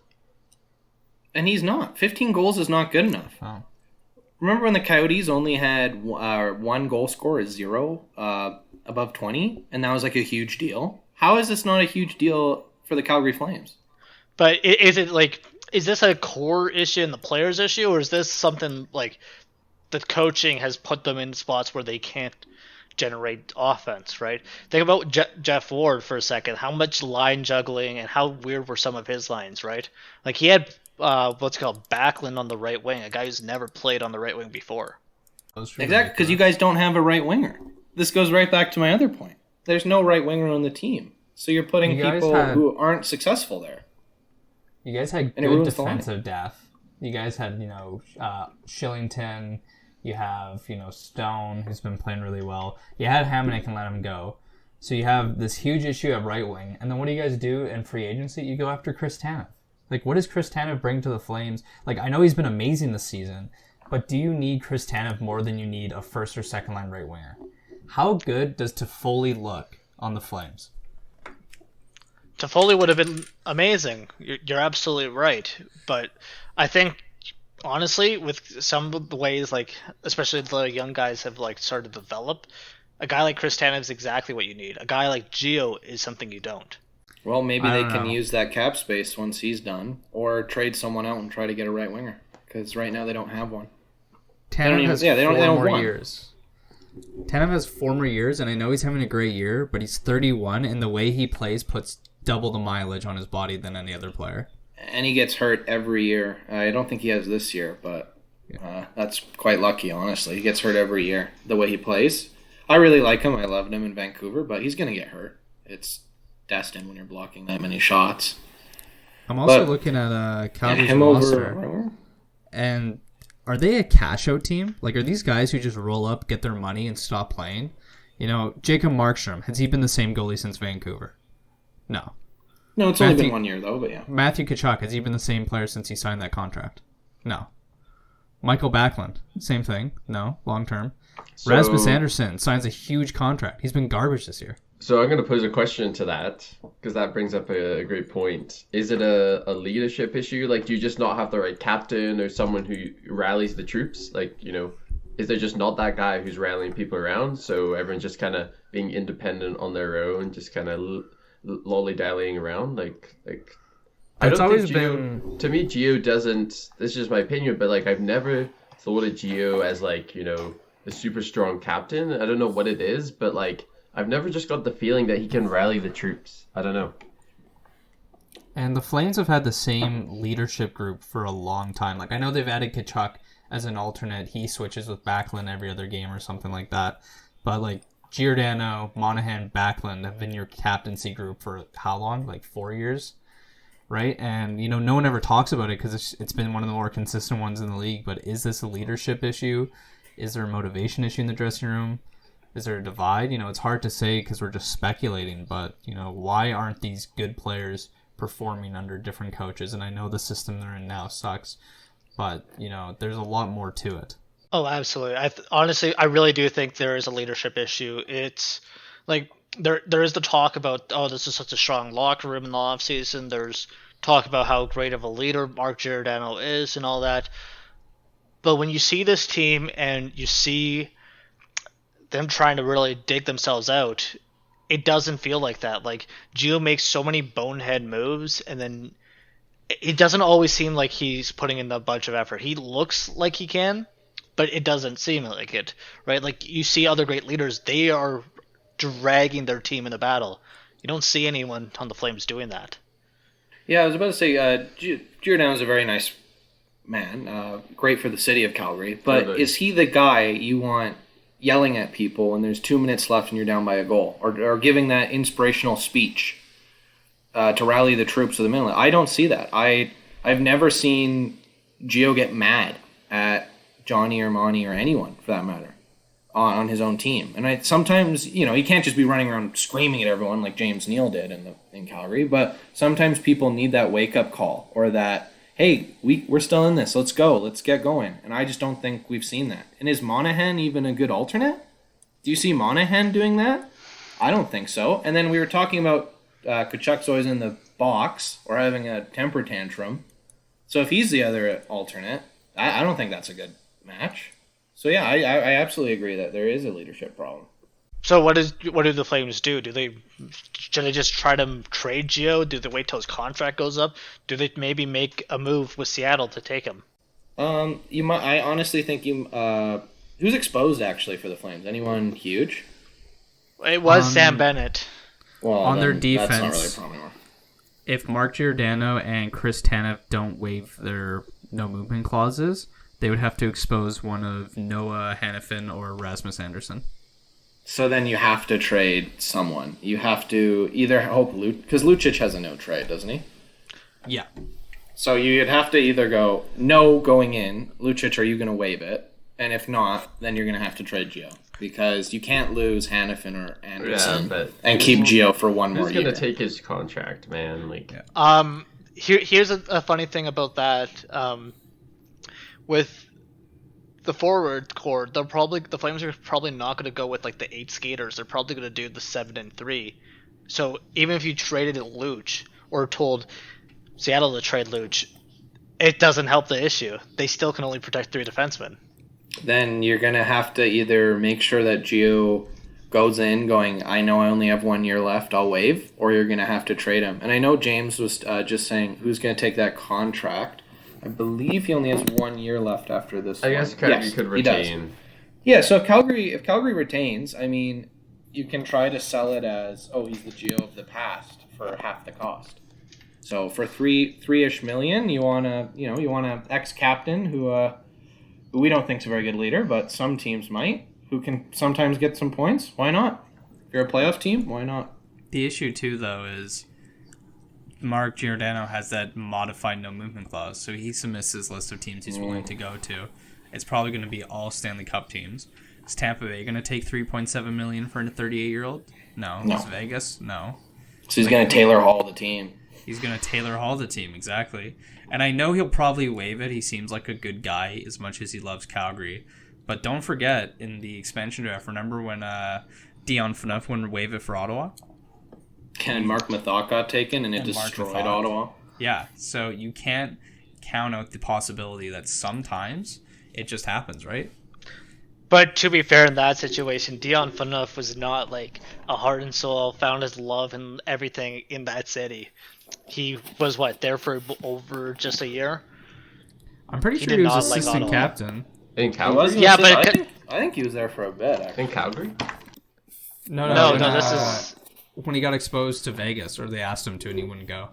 And he's not. 15 goals is not good enough. Oh. Remember when the Coyotes only had one goal scorer, 0 above 20, and that was like a huge deal? How is this not a huge deal for the Calgary Flames? But is this a core issue and the players' issue, or is this something like the coaching has put them in spots where they can't generate offense, right? Think about Jeff Ward for a second. How much line juggling and how weird were some of his lines, right? Like he had what's called Backlund on the right wing, a guy who's never played on the right wing before. Exactly, because you guys don't have a right winger. This goes right back to my other point. There's no right winger on the team. So you're putting people who aren't successful there. You guys had good defensive depth. You guys had, Shillington. You have, Stone, who's been playing really well. You had Hamonic and let him go. So you have this huge issue at right wing. And then what do you guys do in free agency? You go after Chris Tanev. Like, what does Chris Tanev bring to the Flames? Like, I know he's been amazing this season, but do you need Chris Tanev more than you need a first or second line right winger? How good does Toffoli look on the Flames? Toffoli would have been amazing. You're absolutely right. But I think, honestly, with some of the ways, like, especially the young guys have, like, started to develop, a guy like Chris Tanev is exactly what you need. A guy like Gio is something you don't. Well, maybe they can use that cap space once he's done, or trade someone out and try to get a right winger. Because right now they don't have one. Tanev has 4 more years. Tanev has 4 more years, and I know he's having a great year, but he's 31, and the way he plays puts double the mileage on his body than any other player. And he gets hurt every year. I don't think he has this year, but that's quite lucky, honestly. He gets hurt every year, the way he plays. I really like him. I loved him in Vancouver, but he's going to get hurt. It's destined when you're blocking that many shots. I'm also looking at Calgary's roster, and are they a cash-out team? Like, are these guys who just roll up, get their money, and stop playing? Jacob Markstrom, has he been the same goalie since Vancouver? No. No, it's only been 1 year, though, but yeah. Matthew Tkachuk, has he been the same player since he signed that contract? No. Michael Backlund, same thing. No, long-term. So, Rasmus Anderson signs a huge contract. He's been garbage this year. So I'm going to pose a question to that, because that brings up a great point. Is it a leadership issue? Like, do you just not have the right captain or someone who rallies the troops? Like, is there just not that guy who's rallying people around? So everyone's just kind of being independent on their own, just kind of lolly-dallying around? Like I don't think Gio, to me, Gio doesn't, this is just my opinion, but like I've never thought of Gio as like, a super strong captain. I don't know what it is, but like I've never just got the feeling that he can rally the troops. I don't know. And the Flames have had the same leadership group for a long time. Like, I know they've added Tkachuk as an alternate. He switches with Backlund every other game or something like that. But, like, Giordano, Monahan, Backlund have been your captaincy group for how long? Like 4 years? Right? And, no one ever talks about it because it's been one of the more consistent ones in the league. But is this a leadership issue? Is there a motivation issue in the dressing room? Is there a divide? It's hard to say because we're just speculating, but, why aren't these good players performing under different coaches? And I know the system they're in now sucks, but, there's a lot more to it. Oh, absolutely. Honestly, I really do think there is a leadership issue. It's like there is the talk about, this is such a strong locker room in the offseason. There's talk about how great of a leader Mark Giordano is and all that. But when you see this team and you see them trying to really dig themselves out, it doesn't feel like that. Like, Gio makes so many bonehead moves, and then it doesn't always seem like he's putting in a bunch of effort. He looks like he can, but it doesn't seem like it, right? Like you see other great leaders, they are dragging their team in the battle. You don't see anyone on the Flames doing that. Yeah, I was about to say, Giordano is a very nice man, great for the city of Calgary, but Totally. is he the guy you want yelling at people when there's 2 minutes left and you're down by a goal, or giving that inspirational speech to rally the troops of the middle? I don't see that. I've never seen Gio get mad at Johnny or Monty or anyone for that matter on his own team. And sometimes, he can't just be running around screaming at everyone like James Neal did in Calgary, but sometimes people need that wake-up call, or that, hey, we're still in this, let's go, let's get going. And I just don't think we've seen that. And is Monahan even a good alternate? Do you see Monahan doing that? I don't think so. And then we were talking about Kachuk's always in the box or having a temper tantrum. So if he's the other alternate, I don't think that's a good match. So yeah, I absolutely agree that there is a leadership problem. So what do the Flames do? Should they just try to trade Gio? Do they wait till his contract goes up? Do they maybe make a move with Seattle to take him? You might. I honestly think who's exposed actually for the Flames? Anyone huge? It was Sam Bennett. Well, On their that's not really a defense, problem anymore. if Mark Giordano and Chris Tanev don't waive their no movement clauses, they would have to expose one of Noah Hannafin or Rasmus Anderson. So then you have to trade someone. You have to either hope because Lucic has a no trade, doesn't he? Yeah. So you'd have to either go no going in. Lucic, are you going to waive it? And if not, then you're going to have to trade Gio, because you can't lose Hannafin or Anderson and keep Gio for one more Who's year. going to take his contract, man? Here's a funny thing about that. With the forward core, the Flames are probably not going to go with like the 8 skaters. They're probably going to do the 7 and 3. So even if you traded Luch or told Seattle to trade Luch, it doesn't help the issue. They still can only protect 3 defensemen. Then you're going to have to either make sure that Gio goes in going, I know I only have 1 year left, I'll waive, or you're going to have to trade him. And I know James was just saying who's going to take that contract. I believe he only has 1 year left after this. I guess Calgary could retain. Yeah, so if Calgary retains, I mean, you can try to sell it as, he's the Gio of the past for half the cost. So for three-ish million, you want a ex-captain who we don't think is a very good leader, but some teams might, who can sometimes get some points. Why not? If you're a playoff team, why not? The issue, too, though, is Mark Giordano has that modified no movement clause, so he submits his list of teams he's willing to go to. It's probably going to be all Stanley Cup teams. Is Tampa Bay going to take $3.7 million for a 38-year-old? No. Is Vegas? No. So he's going to Taylor Hall the team. He's going to Taylor Hall the team, exactly. And I know he'll probably waive it. He seems like a good guy as much as he loves Calgary. But don't forget, in the expansion draft, remember when Dion Phaneuf wouldn't waive it for Ottawa? And Mark Mathot got taken, and it destroyed Ottawa. Yeah, so you can't count out the possibility that sometimes it just happens, right? But to be fair, in that situation, Dion Phaneuf was not like a heart and soul, found his love and everything in that city. He was, there for over just a year? I'm pretty sure he was assistant captain. In Calgary? Yeah, but I think he was there for a bit, actually. In Calgary? No, this is... when he got exposed to Vegas, or they asked him to and he wouldn't go.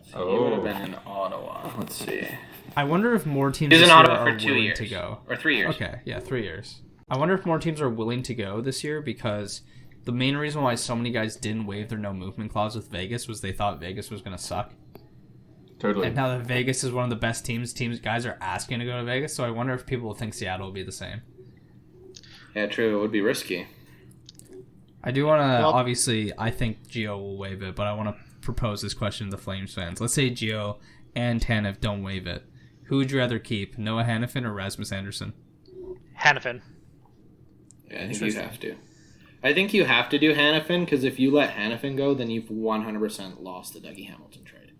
He would have been in Ottawa. Let's see. I wonder if more teams He's this in year Ottawa are for 2 willing years. to go. Or 3 years. Okay, yeah, 3 years. I wonder if more teams are willing to go this year, because the main reason why so many guys didn't waive their no movement clause with Vegas was they thought Vegas was going to suck. Totally. And now that Vegas is one of the best teams guys are asking to go to Vegas, so I wonder if people will think Seattle will be the same. Yeah, true. It would be risky. I do want to, obviously, I think Gio will waive it, but I want to propose this question to the Flames fans. Let's say Gio and Tanev don't waive it. Who would you rather keep, Noah Hannafin or Rasmus Anderson? Hannafin. Yeah, I think you have to. I think you have to do Hannafin, because if you let Hannafin go, then you've 100% lost the Dougie Hamilton trade.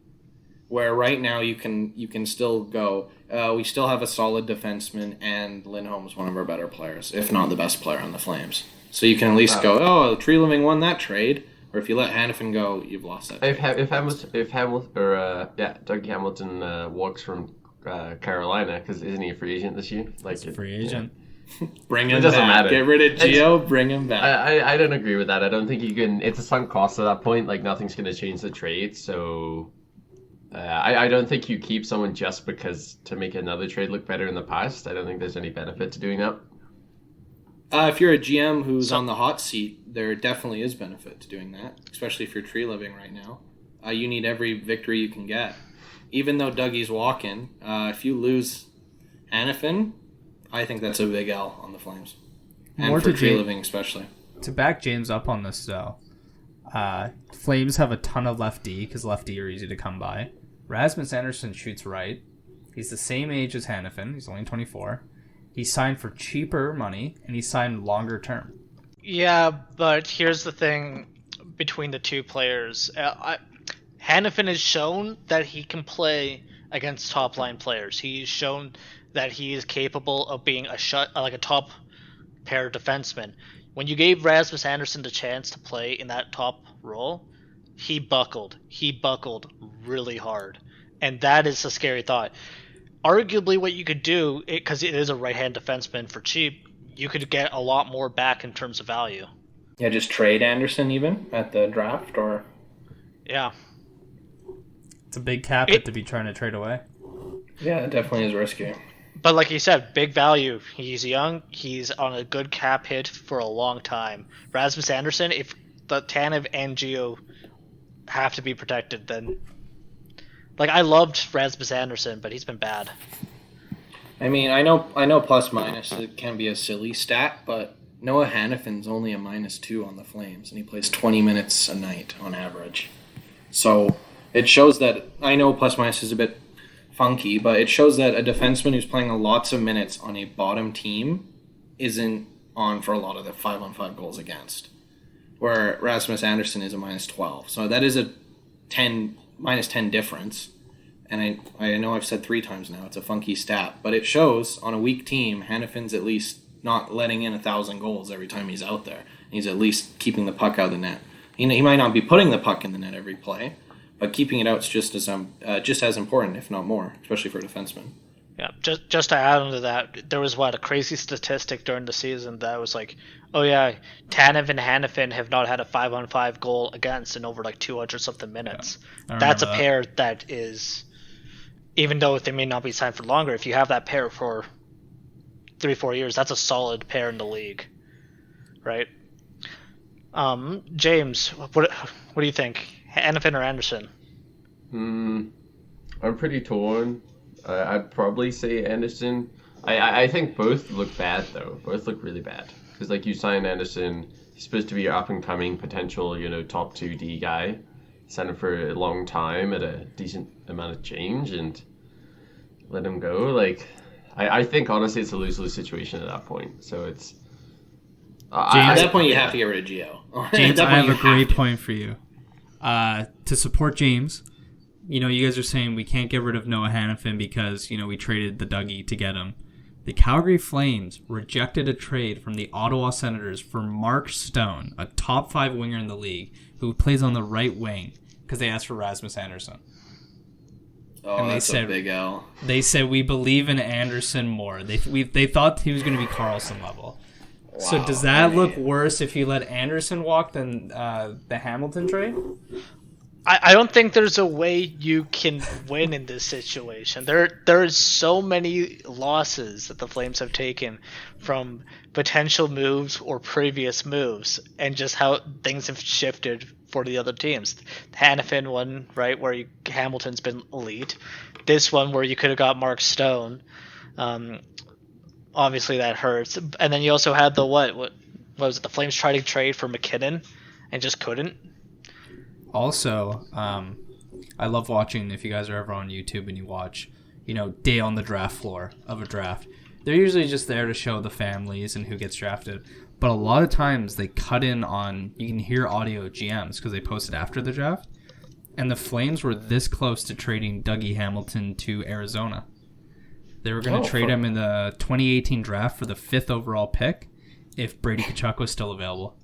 Where right now you can still go, we still have a solid defenseman, and Lindholm's one of our better players, if not the best player on the Flames. So you can at least go, Tree Living won that trade. Or if you let Hannafin go, you've lost that If trade. Dougie Hamilton walks from Carolina, because isn't he a free agent this year? Like He's a free agent. Bring It him doesn't back. matter. Get rid of Gio, bring him back. I don't agree with that. I don't think you can. It's a sunk cost at that point. Like nothing's going to change the trade. So I don't think you keep someone just because to make another trade look better in the past. I don't think there's any benefit to doing that. If you're a GM who's on the hot seat, there definitely is benefit to doing that, especially if you're tree living right now. You need every victory you can get. Even though Dougie's walking, if you lose Hannafin, I think that's a big L on the Flames. And More for to tree living especially. To back James up on this, though, Flames have a ton of left D because left D are easy to come by. Rasmus Andersson shoots right. He's the same age as Hannafin. He's only 24. He signed for cheaper money, and he signed longer term. Yeah, but here's the thing between the two players. Hannafin has shown that he can play against top line players. He's shown that he is capable of being a top pair defenseman. When you gave Rasmus Andersson the chance to play in that top role, he buckled. He buckled really hard, and that is a scary thought. Arguably, what you could do, because it is a right-hand defenseman for cheap, you could get a lot more back in terms of value. Yeah, just trade Anderson even at the draft, or Yeah. It's a big cap hit to be trying to trade away. yeah, it definitely is risky. But like you said, big value. He's young. He's on a good cap hit for a long time. Rasmus Andersson, if the Tanev and Gio have to be protected, then... Like, I loved Rasmus Andersson, but he's been bad. I mean, I know plus minus it can be a silly stat, but Noah Hannafin's only a -2 on the Flames, and he plays 20 minutes a night on average. So it shows that, I know plus minus is a bit funky, but it shows that a defenseman who's playing lots of minutes on a bottom team isn't on for a lot of the 5-on-5 goals against, where Rasmus Andersson is a -12. So that is a -10 difference. And I know I've said 3 times now, it's a funky stat, but it shows on a weak team, Hannafin's at least not letting in 1,000 goals every time he's out there. He's at least keeping the puck out of the net. He might not be putting the puck in the net every play, but keeping it out is just as important, if not more, especially for a defenseman. Yeah, just to add on to that, there was a crazy statistic during the season that was like, oh yeah, Tanev and Hannafin have not had a 5-on-5 goal against in over 200 something minutes. Yeah, that's a pair that is, even though they may not be signed for longer, if you have that pair for 3-4 years, that's a solid pair in the league, right? James, what do you think, Hannafin or Anderson? I'm pretty torn. I'd probably say Anderson. I think both look bad, though. Both look really bad. Because, you sign Anderson, he's supposed to be your up-and-coming potential, top 2D guy. Signed him for a long time at a decent amount of change, and let him go. I think, honestly, it's a lose-lose situation at that point. So it's... James, at that point, you have to get rid of Gio. James, I have a great point for you. To support James... you guys are saying we can't get rid of Noah Hannafin because, we traded the Dougie to get him. The Calgary Flames rejected a trade from the Ottawa Senators for Mark Stone, a top 5 winger in the league, who plays on the right wing, because they asked for Rasmus Andersson. Oh, and that's a big L. They said, we believe in Anderson more. They thought he was going to be Carlson level. Wow, so does that look worse if you let Anderson walk than the Hamilton trade? I don't think there's a way you can win in this situation. There is so many losses that the Flames have taken from potential moves or previous moves, and just how things have shifted for the other teams. The Hannafin one, right, where Hamilton's been elite. This one where you could have got Mark Stone. Obviously that hurts. And then you also had the what was it? The Flames tried to trade for McKinnon and just couldn't. Also, I love watching, if you guys are ever on YouTube and you watch, day on the draft floor of a draft. They're usually just there to show the families and who gets drafted. But a lot of times they cut in on, you can hear audio GMs because they posted after the draft. And the Flames were this close to trading Dougie Hamilton to Arizona. They were going to trade him in the 2018 draft for the 5th overall pick if Brady Tkachuk was still available.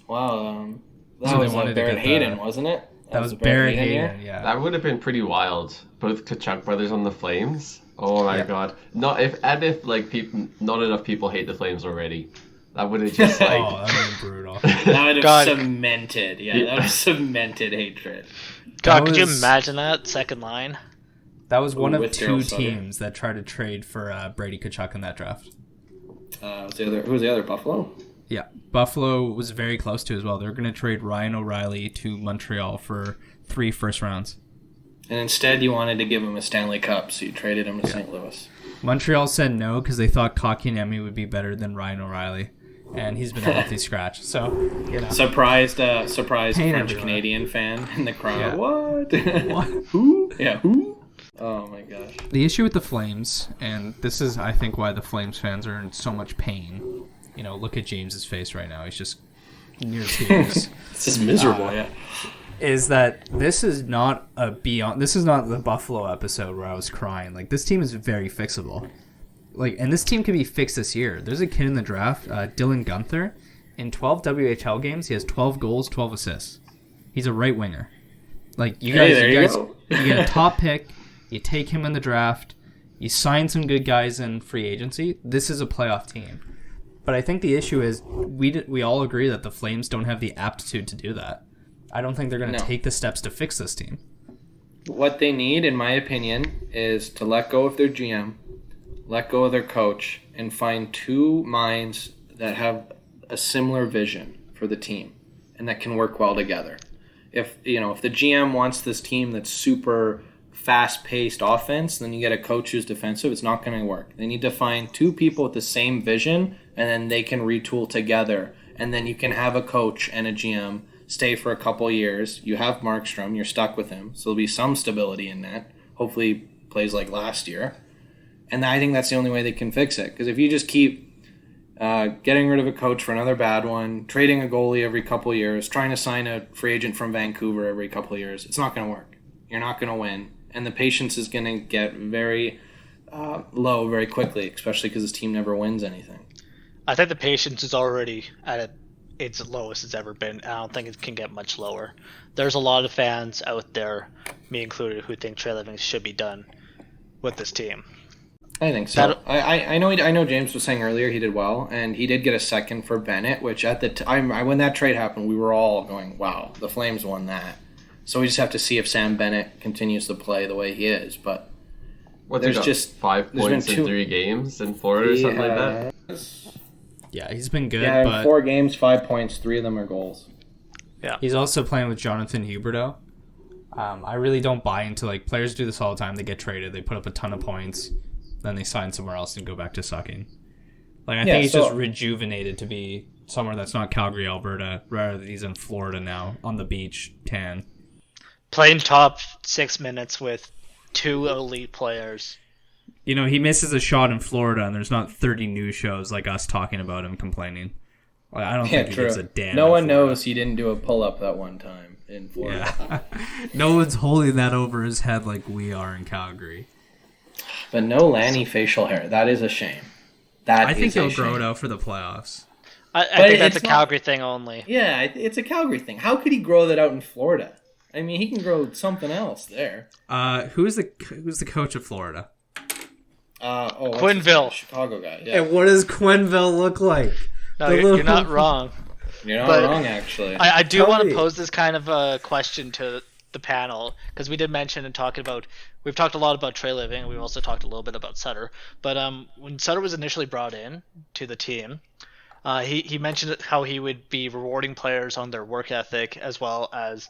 Wow. That So they was wanted to Barrett get Hayden, wasn't it? That was the Barrett year? Hayden, yeah. That would have been pretty wild. Both Kachuk brothers on the Flames. Oh my god. If like people, not enough people hate the Flames already. That would have just like. Oh, that would have been brutal. That would have God. cemented. Yeah, that would have cemented hatred. God, That could you was- imagine that second line? That was one of With two Daryl Sutter. teams that tried to trade for Brady Kachuk in that draft. Who was the other? Buffalo? Yeah, Buffalo was very close to as well. They're going to trade Ryan O'Reilly to Montreal for 3 first rounds. And instead, you wanted to give him a Stanley Cup, so you traded him to St. Louis. Montreal said no because they thought Kotkaniemi would be better than Ryan O'Reilly, and he's been a healthy scratch. So, you know. Surprised Pain French everywhere. Canadian fan in the crowd. Yeah. What? What? Who? Yeah, who? Oh my gosh. The issue with the Flames, and this is, I think, why the Flames fans are in so much pain. You know, look at James's face right now. He's just near tears. This is miserable. Yeah. Is that this is not this is not the Buffalo episode where I was crying. Like, this team is very fixable. Like, and this team can be fixed this year. There's a kid in the draft, Dylan Gunther. In 12 WHL games, he has 12 goals, 12 assists. He's a right winger. Like, you guys, go. you get a top pick. You take him in the draft. You sign some good guys in free agency. This is a playoff team. But I think the issue is we all agree that the Flames don't have the aptitude to do that. I don't think they're going to take the steps to fix this team. What they need, in my opinion, is to let go of their GM, let go of their coach, and find two minds that have a similar vision for the team and that can work well together. If the GM wants this team that's super fast-paced offense, then you get a coach who's defensive. It's not going to work. They need to find two people with the same vision, and then they can retool together. And then you can have a coach and a GM stay for a couple years. You have Markstrom. You're stuck with him. So there'll be some stability in that. Hopefully plays like last year. And I think that's the only way they can fix it. Because if you just keep getting rid of a coach for another bad one, trading a goalie every couple years, trying to sign a free agent from Vancouver every couple years, it's not going to work. You're not going to win. And the patience is going to get very low very quickly, especially because this team never wins anything. I think the patience is already at its lowest it's ever been. I don't think it can get much lower. There's a lot of fans out there, me included, who think Trey Living should be done with this team. I think so. I know James was saying earlier he did well, and he did get a second for Bennett, which at the time, when that trade happened, we were all going, wow, the Flames won that. So we just have to see if Sam Bennett continues to play the way he is. But There's just 5 points in 3 games in Florida or something like that. Yeah, he's been good, Yeah, in but 4 games, 5 points, 3 of them are goals. Yeah, he's also playing with Jonathan Huberdeau. I really don't buy into, like, players do this all the time. They get traded, they put up a ton of points, then they sign somewhere else and go back to sucking. Like, I think he's just rejuvenated to be somewhere that's not Calgary, Alberta, rather than he's in Florida now, on the beach, tan. playing top 6 minutes with 2 elite players. You know, he misses a shot in Florida, and there's not 30 news shows like us talking about him complaining. Like, I don't think he gives a damn. No one knows he didn't do a pull-up that one time in Florida. Yeah. No one's holding that over his head like we are in Calgary. But no Lanny facial hair. That is a shame. I think he'll grow it out for the playoffs. I think that's a Calgary thing only. Yeah, it's a Calgary thing. How could he grow that out in Florida? I mean, he can grow something else there. Who's the coach of Florida? Quinville, Chicago guy. Yeah. And what does Quinville look like? No, you're not wrong. You're not wrong, actually. I do want to pose this kind of a question to the panel, because we did mention and we've talked a lot about Trey Living. We've also talked a little bit about Sutter. But when Sutter was initially brought in to the team, he mentioned how he would be rewarding players on their work ethic, as well as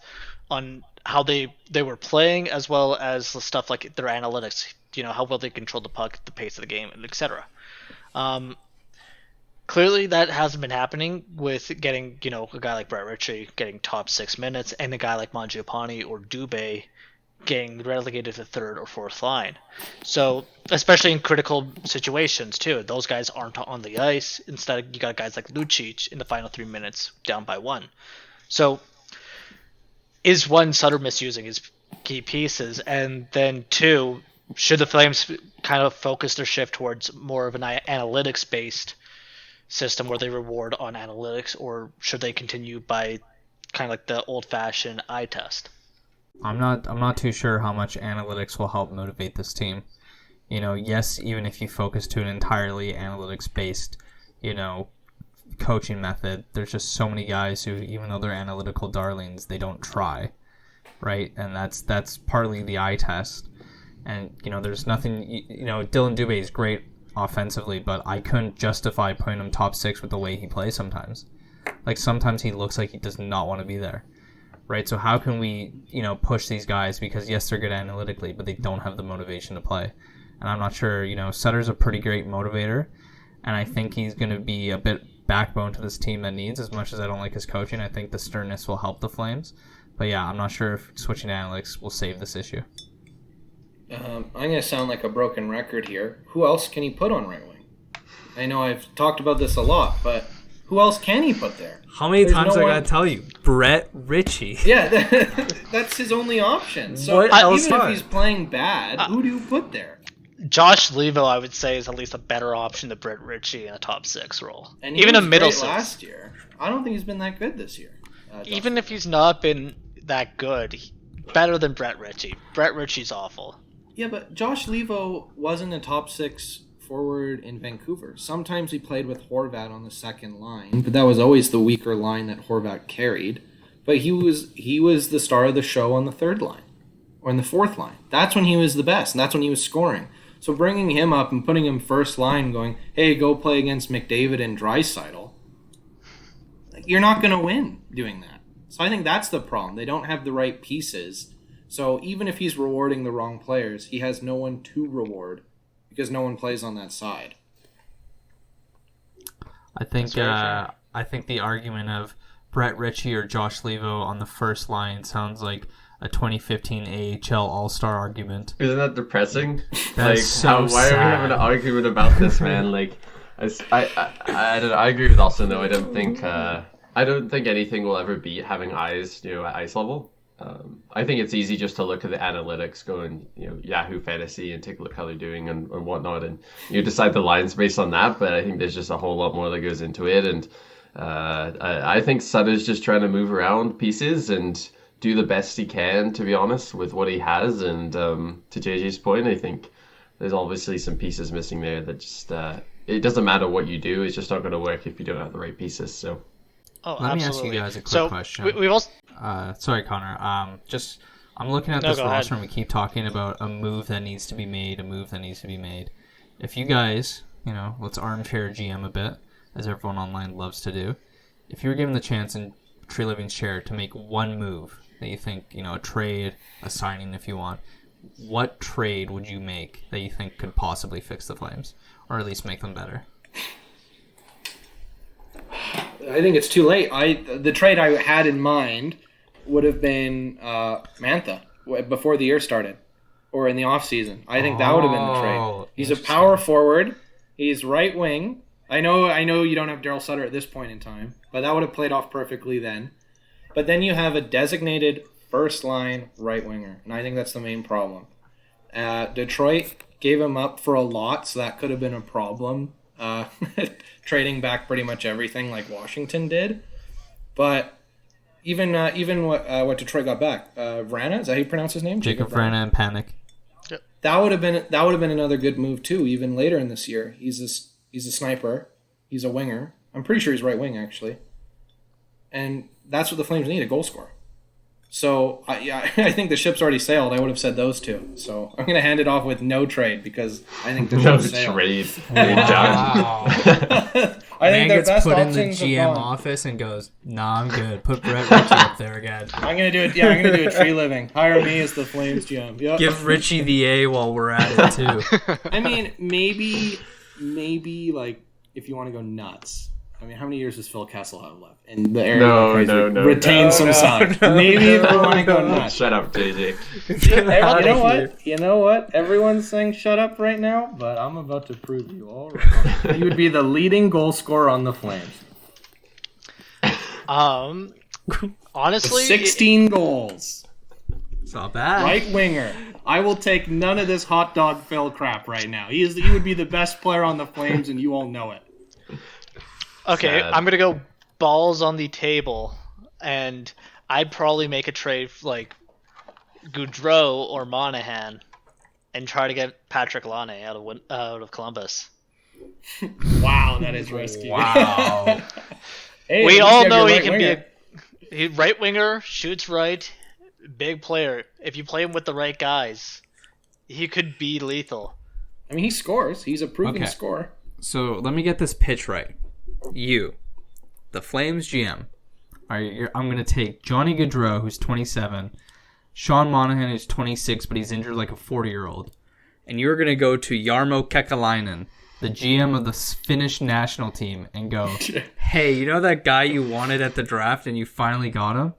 on how they were playing, as well as the stuff like their analytics. You know, how well they control the puck, the pace of the game, and etc. Clearly, that hasn't been happening with getting, a guy like Brett Ritchie getting top 6 minutes, and a guy like Mangiapane or Dubé getting relegated to 3rd or 4th line. So, especially in critical situations, too. Those guys aren't on the ice. Instead, you got guys like Lucic in the final 3 minutes down by 1. So, is one, Sutter misusing his key pieces? And then 2, should the Flames kind of focus their shift towards more of an analytics-based system where they reward on analytics, or should they continue by kind of like the old-fashioned eye test. I'm not too sure how much analytics will help motivate this team. Yes, even if you focus to an entirely analytics-based, coaching method, there's just so many guys who, even though they're analytical darlings, they don't try, right? And that's partly the eye test. And, there's nothing, Dylan Dubé is great offensively, but I couldn't justify putting him top 6 with the way he plays sometimes. Like, sometimes he looks like he does not want to be there, right? So how can we, push these guys? Because, yes, they're good analytically, but they don't have the motivation to play. And I'm not sure, Sutter's a pretty great motivator, and I think he's going to be a bit backbone to this team that needs, as much as I don't like his coaching. I think the sternness will help the Flames. But yeah, I'm not sure if switching to analytics will save this issue. I'm going to sound like a broken record here. Who else can he put on right wing? I know I've talked about this a lot, but who else can he put there? How many times I got to tell you? Brett Ritchie. Yeah, that's his only option. So even if he's playing bad, who do you put there? Josh Levo, I would say, is at least a better option than Brett Ritchie in a top 6 role. And he even was a middle great 6 last year. I don't think he's been that good this year. Even if he's not been that good, better than Brett Ritchie. Brett Ritchie's awful. Yeah, but Josh Levo wasn't a top 6 forward in Vancouver. Sometimes he played with Horvat on the second line, but that was always the weaker line that Horvat carried. But he was the star of the show on the third line or in the fourth line. That's when he was the best, and that's when he was scoring. So bringing him up and putting him first line, going, hey, go play against McDavid and Draisaitl, you're not going to win doing that. So I think that's the problem. They don't have the right pieces. So even if he's rewarding the wrong players, he has no one to reward because no one plays on that side. I think the argument of Brett Ritchie or Josh Levo on the first line sounds like a 2015 AHL All-Star argument. Isn't that depressing? That's so why are we having an argument about this, man? I agree with Austin though. I don't think anything will ever beat having eyes, at ice level. I think it's easy just to look at the analytics, go and Yahoo Fantasy and take a look how they're doing and whatnot, and decide the lines based on that. But I think there's just a whole lot more that goes into it, and I think Sutter's just trying to move around pieces and do the best he can, to be honest, with what he has. And to JJ's point, I think there's obviously some pieces missing there that just it doesn't matter what you do, it's just not going to work if you don't have the right pieces. So. Let me ask you guys a quick question. We've also... sorry, Connor. I'm looking at this roster and we keep talking about a move that needs to be made, If you guys, let's armchair GM a bit, as everyone online loves to do. If you were given the chance in Tree Living's chair to make one move that you think, a trade, a signing if you want, what trade would you make that you think could possibly fix the Flames, or at least make them better? I think it's too late. The trade I had in mind would have been Mantha before the year started or in the off season. I think that would have been the trade. He's a power forward. He's right wing. I know you don't have Daryl Sutter at this point in time, but that would have played off perfectly then. But then you have a designated first line right winger, and I think that's the main problem. Detroit gave him up for a lot, so that could have been a problem. Trading back pretty much everything like Washington did, but even what Detroit got back, Vrana, is that how you pronounce his name? Jacob Vrana and Panic. Yep. That would have been another good move too. Even later in this year, he's a sniper, he's a winger. I'm pretty sure he's right wing actually, and that's what the Flames need, a goal scorer. So I think the ship's already sailed. I would have said those two. So I'm going to hand it off with no trade because I think the ship's sailed. Trade. Wow. I think their best put in the options GM are gone. office and goes, "Nah, I'm good. Put Brett Ritchie up there again." I'm going to do it. Yeah, I'm going to do a Tree Living. Hire me as the Flames GM. Yep. Give Richie the A while we're at it too. I mean, maybe like if you want to go nuts. I mean, how many years does Phil Kessel have left? And the area retain some sun. Maybe if you want to go nuts. Shut up, JJ. You know what? Everyone's saying shut up right now, but I'm about to prove you all wrong. You would be the leading goal scorer on the Flames. Honestly, 16 goals. It's not bad. Right winger. I will take none of this hot dog Phil crap right now. He would be the best player on the Flames, and you all know it. Okay, Sad. I'm going to go balls on the table. and I'd probably make a trade like Goudreau or Monahan, and try to get Patrick Laine out of Columbus. Wow, that is risky. Wow. Hey, We at least all you have know your he right can winger. be a right winger, shoots right, big player. If you play him with the right guys, he could be lethal. I mean, he scores. He's a proven Okay. scorer. So let me get this pitch right. You, the Flames GM. I'm going to take Johnny Gaudreau, who's 27, Sean Monahan, who's 26, but he's injured like a 40-year-old. And you're going to go to Jarmo Kekalainen. The GM of the Finnish national team, and go, Hey, you know that guy you wanted at the draft and you finally got him?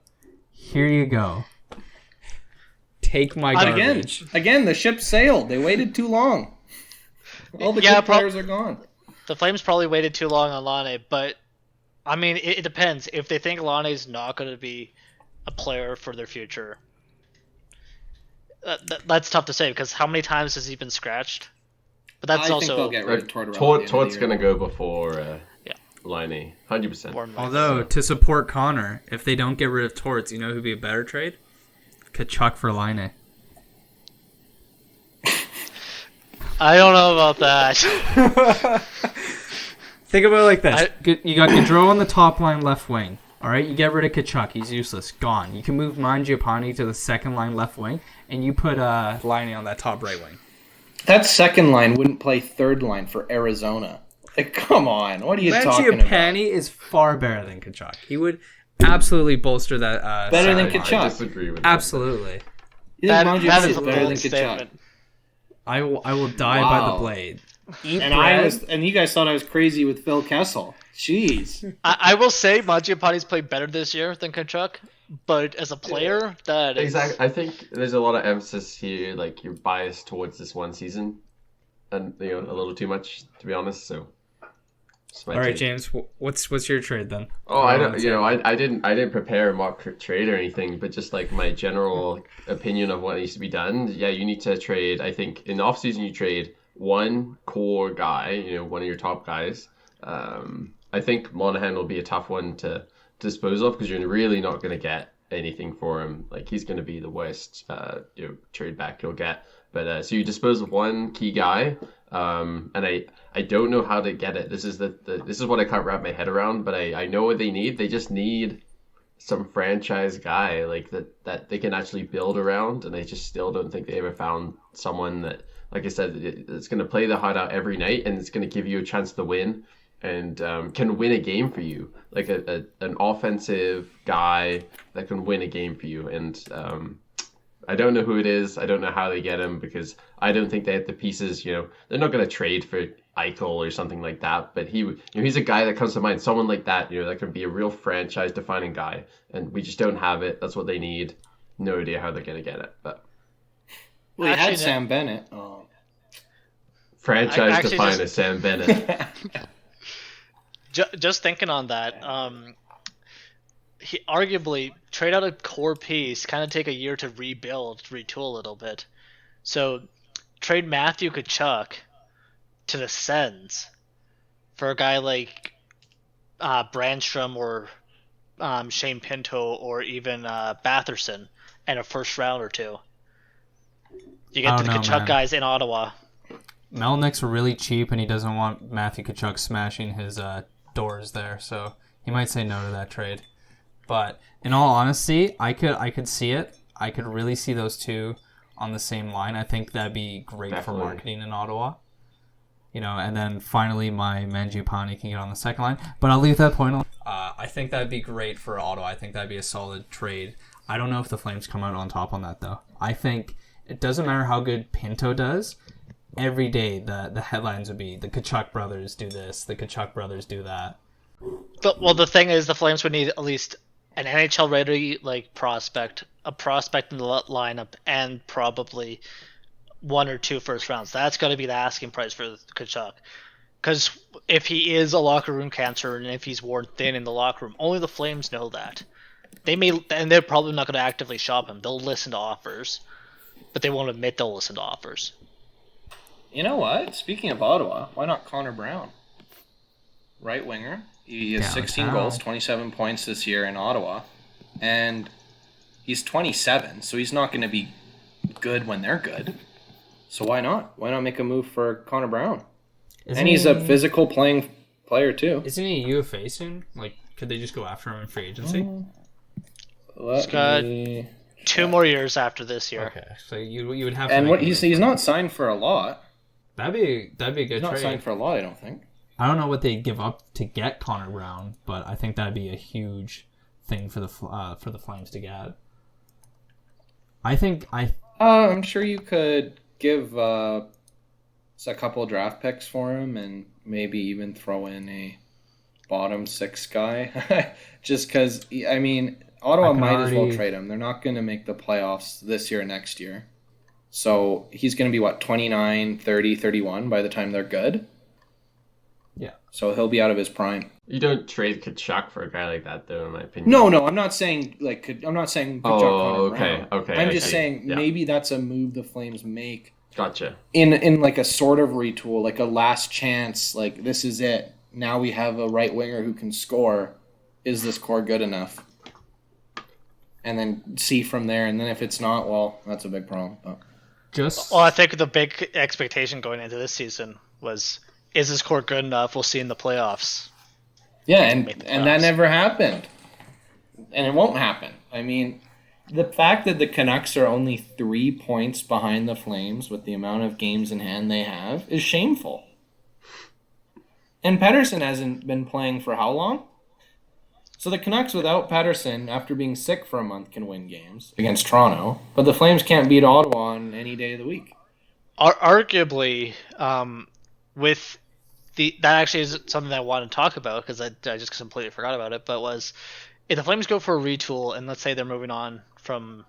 Here you go. take my garbage. Again, the ship sailed. They waited too long. All the good players are gone. The Flames probably waited too long on Laine, but I mean, it depends. If they think Laine's not going to be a player for their future, that's tough to say because how many times has he been scratched? But that's I also think they'll get rid of Tortorella. Tort's going to go before Laine, 100%. Although, to support Connor, if they don't get rid of Torts, you know who'd be a better trade? Kachuk for Laine. I don't know about that. Think about it like this. You got Gaudreau on the top line left wing. All right, you get rid of Kachuk. He's useless. Gone. You can move Mangiapane to the second line left wing, and you put Laine on that top right wing. That second line wouldn't play third line for Arizona. Like, come on. What are you talking about? Mangiapane is far better than Kachuk. He would absolutely bolster that. Better than I Kachuk. disagree with Absolutely. You think that Mangiapane is is a better than bold Kachuk? statement. I will die by the blade. Eat And you guys thought I was crazy with Phil Kessel. Jeez. I will say Mangiapane's played better this year than Kachuk, but as a player, that is... Exactly. I think there's a lot of emphasis here, like you're biased towards this one season, and a little too much, to be honest. So, All right, James. What's your trade then? Oh, I don't. I didn't prepare a mock trade or anything, but just like my general opinion of what needs to be done. Yeah, you need to trade. I think in the offseason you trade one core guy, one of your top guys. I think Monahan will be a tough one to dispose of because you're really not going to get anything for him. Like he's going to be the worst trade back you'll get. But so you dispose of one key guy, and I don't know how to get it. This is this is what I can't wrap my head around. But I know what they need. They just need some franchise guy like that they can actually build around. And I just still don't think they ever found someone that, like I said, it's going to play the heart out every night and it's going to give you a chance to win and can win a game for you, like an offensive guy that can win a game for you. And I don't know who it is. I don't know how they get him because I don't think they have the pieces. They're not going to trade for Eichel or something like that. But he's a guy that comes to mind. Someone like that, that can be a real franchise-defining guy. And we just don't have it. That's what they need. No idea how they're going to get it. But we had Sam Bennett. Oh. Franchise-defining Sam Bennett. Just thinking on that, he arguably trade out a core piece, kind of take a year to rebuild, retool a little bit. So trade Matthew Tkachuk to the Sens for a guy like Brandstrom or Shane Pinto or even Batherson and a first round or two. You get the Tkachuk guys in Ottawa. Melnick's really cheap, and he doesn't want Matthew Tkachuk smashing his doors there, so he might say no to that trade. But in all honesty, I could see it. I could really see those two on the same line. I think that'd be great for marketing in Ottawa. And then finally my Mangiapane can get on the second line. But I'll leave that point alone. I think that'd be great for Ottawa. I think that'd be a solid trade. I don't know if the Flames come out on top on that, though. I think it doesn't matter how good Pinto does. Every day the headlines would be the Tkachuk brothers do this, the Tkachuk brothers do that. Well, the thing is, the Flames would need at least an NHL ready prospect, a prospect in the lineup, and probably one or two first rounds. That's got to be the asking price for Tkachuk. Because if he is a locker room cancer and if he's worn thin in the locker room, only the Flames know that. And they're probably not going to actively shop him. They'll listen to offers, but they won't admit they'll listen to offers. You know what? Speaking of Ottawa, why not Connor Brown? Right winger. He has 16 goals, 27 points this year in Ottawa. and he's 27, so he's not going to be good when they're good. So why not? Why not make a move for Connor Brown? And he's a physical player too. Isn't he UFA soon? Like, could they just go after him in free agency? He's got 2 more years after this year. Okay, so you would have. To and what he's not signed for a lot. That'd be a good trade. Not signed for a lot, I don't think. I don't know what they'd give up to get Connor Brown, but I think that'd be a huge thing for the Flames to get. I'm sure you could give a couple of draft picks for him, and maybe even throw in a bottom 6 guy, just because. I mean, Ottawa might as well trade him. They're not going to make the playoffs this year or next year. So he's going to be, 29, 30, 31 by the time they're good? Yeah. So he'll be out of his prime. You don't trade Kachuk for a guy like that, though, in my opinion. No, I'm not saying, Kachuk Connor Brown. Okay. I'm just saying maybe that's a move the Flames make. Gotcha. In like a sort of retool, like a last chance, like this is it. Now we have a right winger who can score. Is this core good enough? And then see from there, and then if it's not, well, that's a big problem. But. I think the big expectation going into this season was, is this core good enough? We'll see in the playoffs. Yeah, and that never happened. And it won't happen. I mean, the fact that the Canucks are only 3 points behind the Flames with the amount of games in hand they have is shameful. And Pettersson hasn't been playing for how long? So the Canucks without Pettersson, after being sick for a month, can win games against Toronto, but the Flames can't beat Ottawa on any day of the week. Arguably, with that actually is something that I want to talk about, because I just completely forgot about it, but was if the Flames go for a retool, and let's say they're moving on from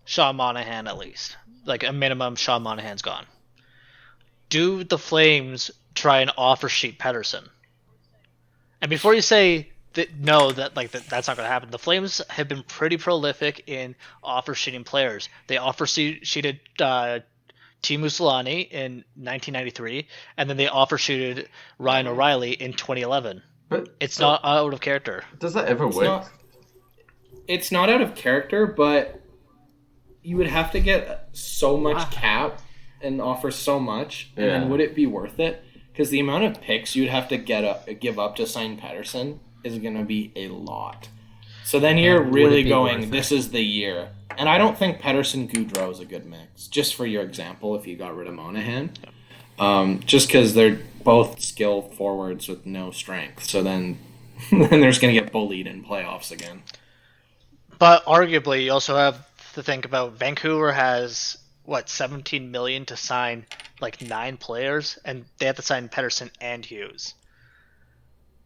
Sean Monahan at least, like a minimum Sean Monahan's gone, do the Flames try and offer sheet Pettersson? And before you say that's not going to happen, the Flames have been pretty prolific in offer sheeting players. They offer sheeted Teemu Selanne in 1993, and then they offer sheeted Ryan O'Reilly in 2011. But it's not out of character. Does that ever work? It's not out of character, but you would have to get so much cap and offer so much, and then would it be worth it? Because the amount of picks you'd have to give up to sign Pettersson is going to be a lot. So then you're really going, this is the year. And I don't think Pettersson-Goudreau is a good mix, just for your example, if you got rid of Monahan. Just because they're both skilled forwards with no strength. So then they're just going to get bullied in playoffs again. But arguably, you also have to think about Vancouver has, $17 million to sign 9 players, and they have to sign Pettersson and Hughes.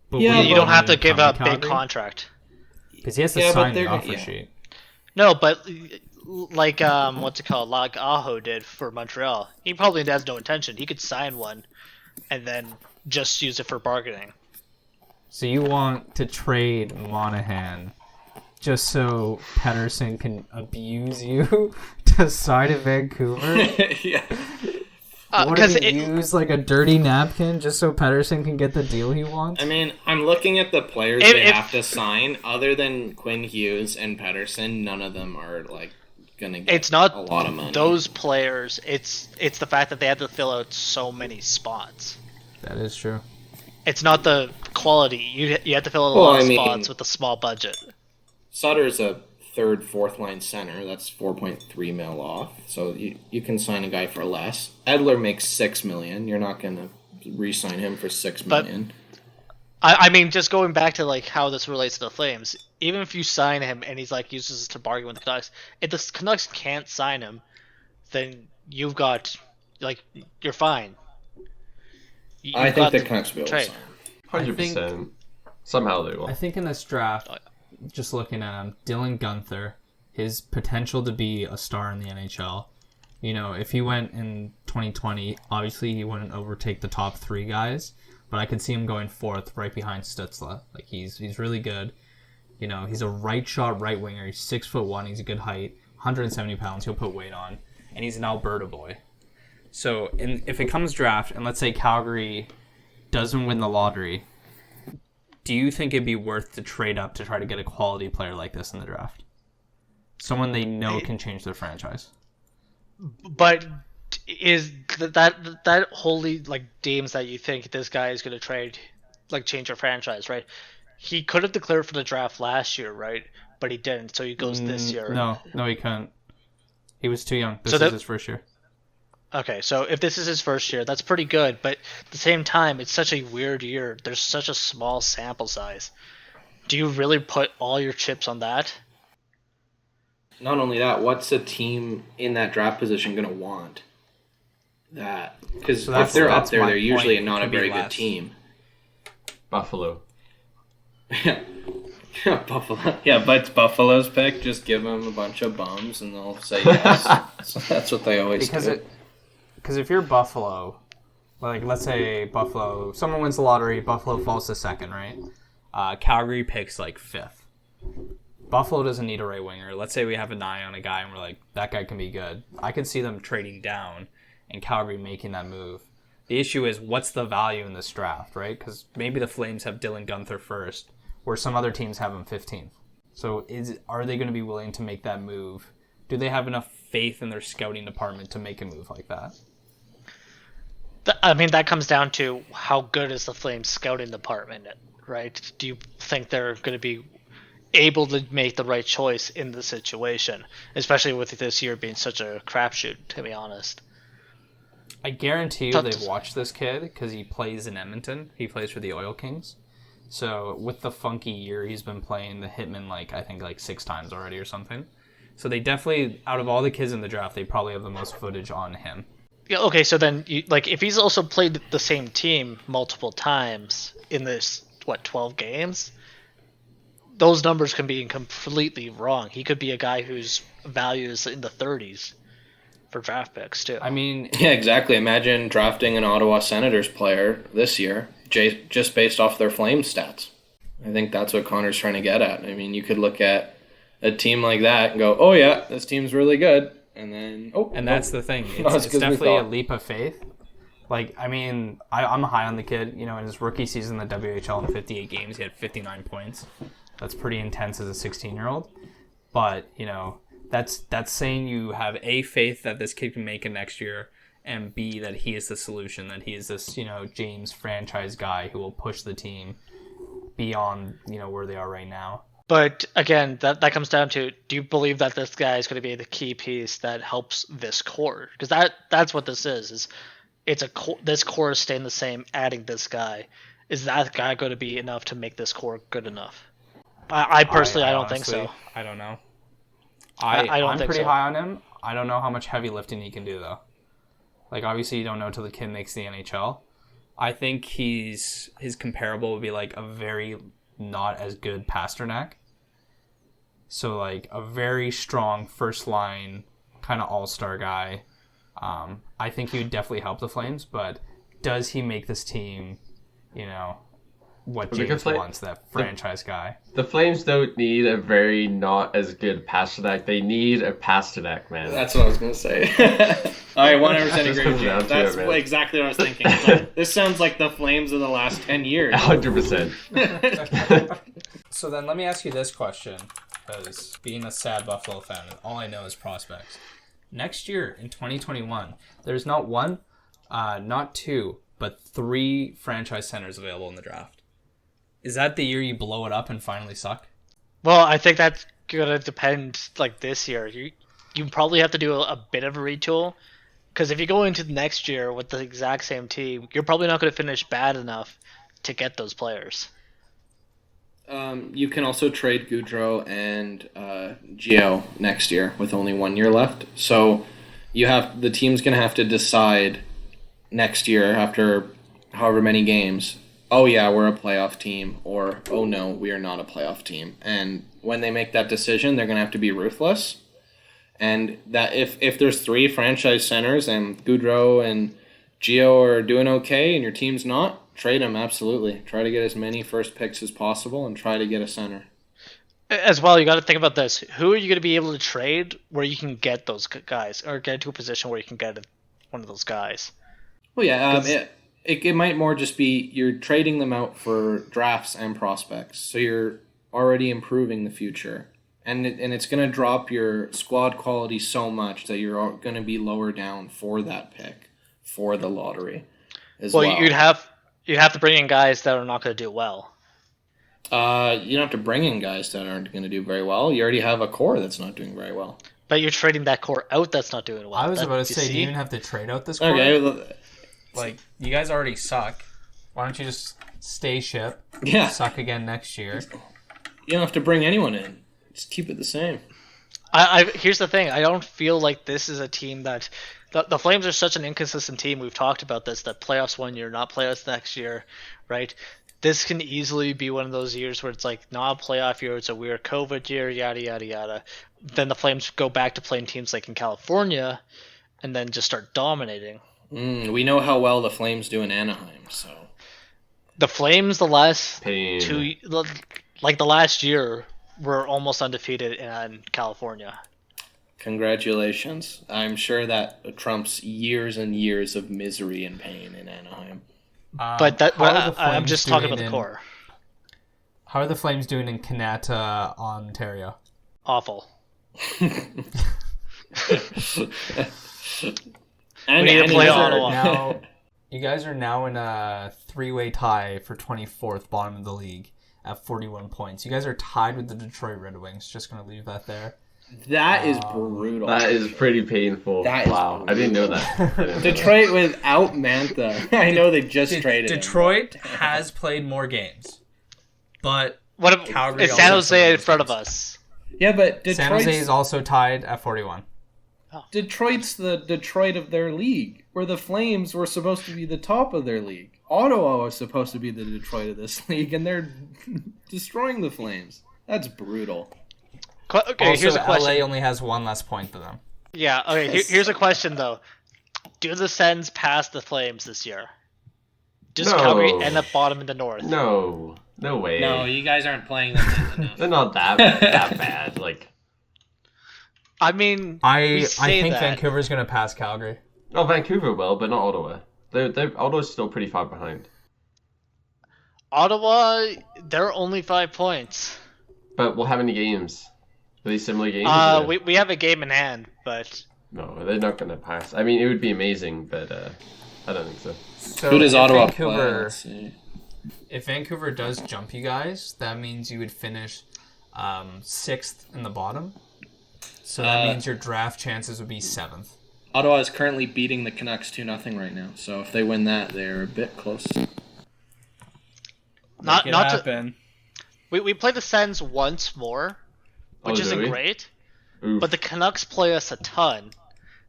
But you don't have to give up a big contract. Because he has to sign the offer sheet. No, but what's it called? Like Aho did for Montreal. He probably has no intention. He could sign one and then just use it for bargaining. So you want to trade Monahan just so Pettersson can abuse you to sign in Vancouver? Yeah. Because use a dirty napkin just so Pettersson can get the deal he wants? I mean, I'm looking at the players they have to sign. Other than Quinn Hughes and Pettersson, none of them are gonna get a lot of money. Those players. It's the fact that they have to fill out so many spots. That is true. It's not the quality. You have to fill out a lot of spots with a small budget. Sutter's a third, fourth line center. That's 4.3 mil off. So you can sign a guy for less. Edler makes $6 million. You're not going to re-sign him for $6 million. I mean, just going back to how this relates to the Flames. Even if you sign him and he's uses this to bargain with the Canucks, if the Canucks can't sign him, then you've got you're fine. I think the Canucks will sign him. 100%. Somehow they will. I think in this draft, just looking at him, Dylan Guenther, his potential to be a star in the NHL. If he went in 2020, obviously he wouldn't overtake the top 3 guys, but I could see him going 4th right behind Stützle. He's really good. He's a right shot right winger. He's 6'1". He's a good height, 170 pounds. He'll put weight on, and he's an Alberta boy. So if it comes draft, and let's say Calgary doesn't win the lottery, do you think it'd be worth to trade up to try to get a quality player like this in the draft? Someone they know can change their franchise. But is that wholly like deems that you think this guy is going to trade, like change your franchise, right? He could have declared for the draft last year, right? But he didn't, so he goes this year. No, he couldn't. He was too young. This So is his first year. Okay, so if this is his first year, that's pretty good. But at the same time, it's such a weird year. There's such a small sample size. Do you really put all your chips on that? Not only that, what's a team in that draft position going to want? That because if they're up there, they're usually not a very good team. Buffalo. Yeah, Buffalo. Yeah, but it's Buffalo's pick. Just give them a bunch of bums, and they'll say yes. So that's what they always do. Because if you're Buffalo, like let's say Buffalo, someone wins the lottery, Buffalo falls to second, right? Calgary picks like fifth. Buffalo doesn't need a right winger. Let's say we have an eye on a guy and we're like, that guy can be good. I can see them trading down and Calgary making that move. The issue is, what's the value in this draft, right? Because maybe the Flames have Dylan Guenther first, where some other teams have him 15th. So are they going to be willing to make that move? Do they have enough faith in their scouting department to make a move like that? I mean, that comes down to how good is the Flames scouting department, right? Do you think they're going to be able to make the right choice in the situation, especially with this year being such a crapshoot, to be honest? I guarantee you they've watched this kid because he plays in Edmonton. He plays for the Oil Kings. So with the funky year, he's been playing the Hitman I think 6 times already or something. So they definitely, out of all the kids in the draft, they probably have the most footage on him. Yeah, okay, so then if he's also played the same team multiple times in this 12 games, those numbers can be completely wrong. He could be a guy whose value is in the 30s for draft picks too. I mean, yeah, exactly. Imagine drafting an Ottawa Senators player this year just based off their Flames stats. I think that's what Connor's trying to get at. I mean, you could look at a team like that and go, "Oh yeah, this team's really good," and then that's the thing. It's definitely a leap of faith. Like, I mean, I'm high on the kid. You know, in his rookie season in the WHL in 58 games, he had 59 points. That's pretty intense as a 16-year-old. But, you know, that's saying you have A, faith that this kid can make it next year, and B, that he is the solution, that he is this, James franchise guy who will push the team beyond, where they are right now. But again, that comes down to, do you believe that this guy is going to be the key piece that helps this core? Because that's what this is it's this core is staying the same, adding this guy. Is that guy going to be enough to make this core good enough? I personally, I don't think so. I don't know. I'm pretty high on him. I don't know how much heavy lifting he can do, though. Like, obviously, you don't know until the kid makes the NHL. I think his comparable would be, like, a very not as good Pasternak. So, like, a very strong first-line kind of all-star guy. I think he would definitely help the Flames, but does he make this team, what James wants, that franchise guy? The Flames don't need a very not as good Pasternak. They need a Pasternak, man. That's what I was going to say. I 100% agree with you. That's exactly what I was thinking. Like, this sounds like the Flames of the last 10 years. 100%. So then let me ask you this question, because being a sad Buffalo fan, all I know is prospects. Next year, in 2021, there's not one, not two, but 3 franchise centers available in the draft. Is that the year you blow it up and finally suck? Well, I think that's gonna depend. Like this year, you probably have to do a bit of a retool, because if you go into the next year with the exact same team, you're probably not going to finish bad enough to get those players. You can also trade Goudreau and Gio next year with only 1 year left. So the team's going to have to decide next year after however many games, oh yeah, we're a playoff team, or oh no, we are not a playoff team. And when they make that decision, they're going to have to be ruthless. And that if there's 3 franchise centers and Goudreau and Gio are doing okay and your team's not, trade them, absolutely. Try to get as many first picks as possible and try to get a center. As well, you got to think about this. Who are you going to be able to trade where you can get those guys, or get into a position where you can get one of those guys? Well, yeah, it might more just be you're trading them out for drafts and prospects, so you're already improving the future, and it's going to drop your squad quality so much that you're going to be lower down for that pick for the lottery as well. You'd have to bring in guys that are not going to do well. You don't have to bring in guys that aren't going to do very well. You already have a core that's not doing very well. But you're trading that core out that's not doing well. I was about to say, do you even have to trade out this core? Okay. Like, you guys already suck. Why don't you just stay ship? Yeah. Suck again next year. You don't have to bring anyone in. Just keep it the same. Here's the thing. I don't feel like this is a team that... The Flames are such an inconsistent team. We've talked about this, that playoffs one year, not playoffs next year, right? This can easily be one of those years where it's like, not a playoff year, it's a weird COVID year, yada, yada, yada. Then the Flames go back to playing teams like in California and then just start dominating. We know how well the Flames do in Anaheim, so... The Flames, the last Pain. the last year, were almost undefeated in California. Congratulations. I'm sure that trumps years and years of misery and pain in Anaheim. But I'm just talking about the core. How are the Flames doing in Kanata, Ontario? Awful. We need to play Ottawa. You guys are now in a 3-way tie for 24th, bottom of the league, at 41 points. You guys are tied with the Detroit Red Wings. Just going to leave that there. That is brutal. That is pretty painful. Wow, I didn't know that. Detroit without Mantha. I know they just traded Detroit has played more games, but Calgary it's San Jose in front of us. Yeah, but San Jose is also tied at 41. Detroit's the Detroit of their league, where the Flames were supposed to be the top of their league. Ottawa was supposed to be the Detroit of this league, and they're destroying the Flames. That's brutal. Okay, also, here's a question. LA only has one less point than them. Yeah, okay, here's a question, though. Do the Sens pass the Flames this year? Does Calgary end up bottom in the North? No way. No, you guys aren't playing them enough. They're not that bad. Like, I mean, I think Vancouver's going to pass Calgary. No, Vancouver will, but not Ottawa. Ottawa's still pretty far behind. Ottawa, they're only 5 points. But we'll have any games? Are these similar games? We have a game in hand, but... No, they're not going to pass. I mean, it would be amazing, but I don't think so. So who does Ottawa play? If Vancouver does jump you guys, that means you would finish 6th in the bottom. So that means your draft chances would be 7th. Ottawa is currently beating the Canucks 2-0 right now. So if they win that, they're a bit close. Not happen. We play the Sens once more, which isn't great. Oof. But the Canucks play us a ton.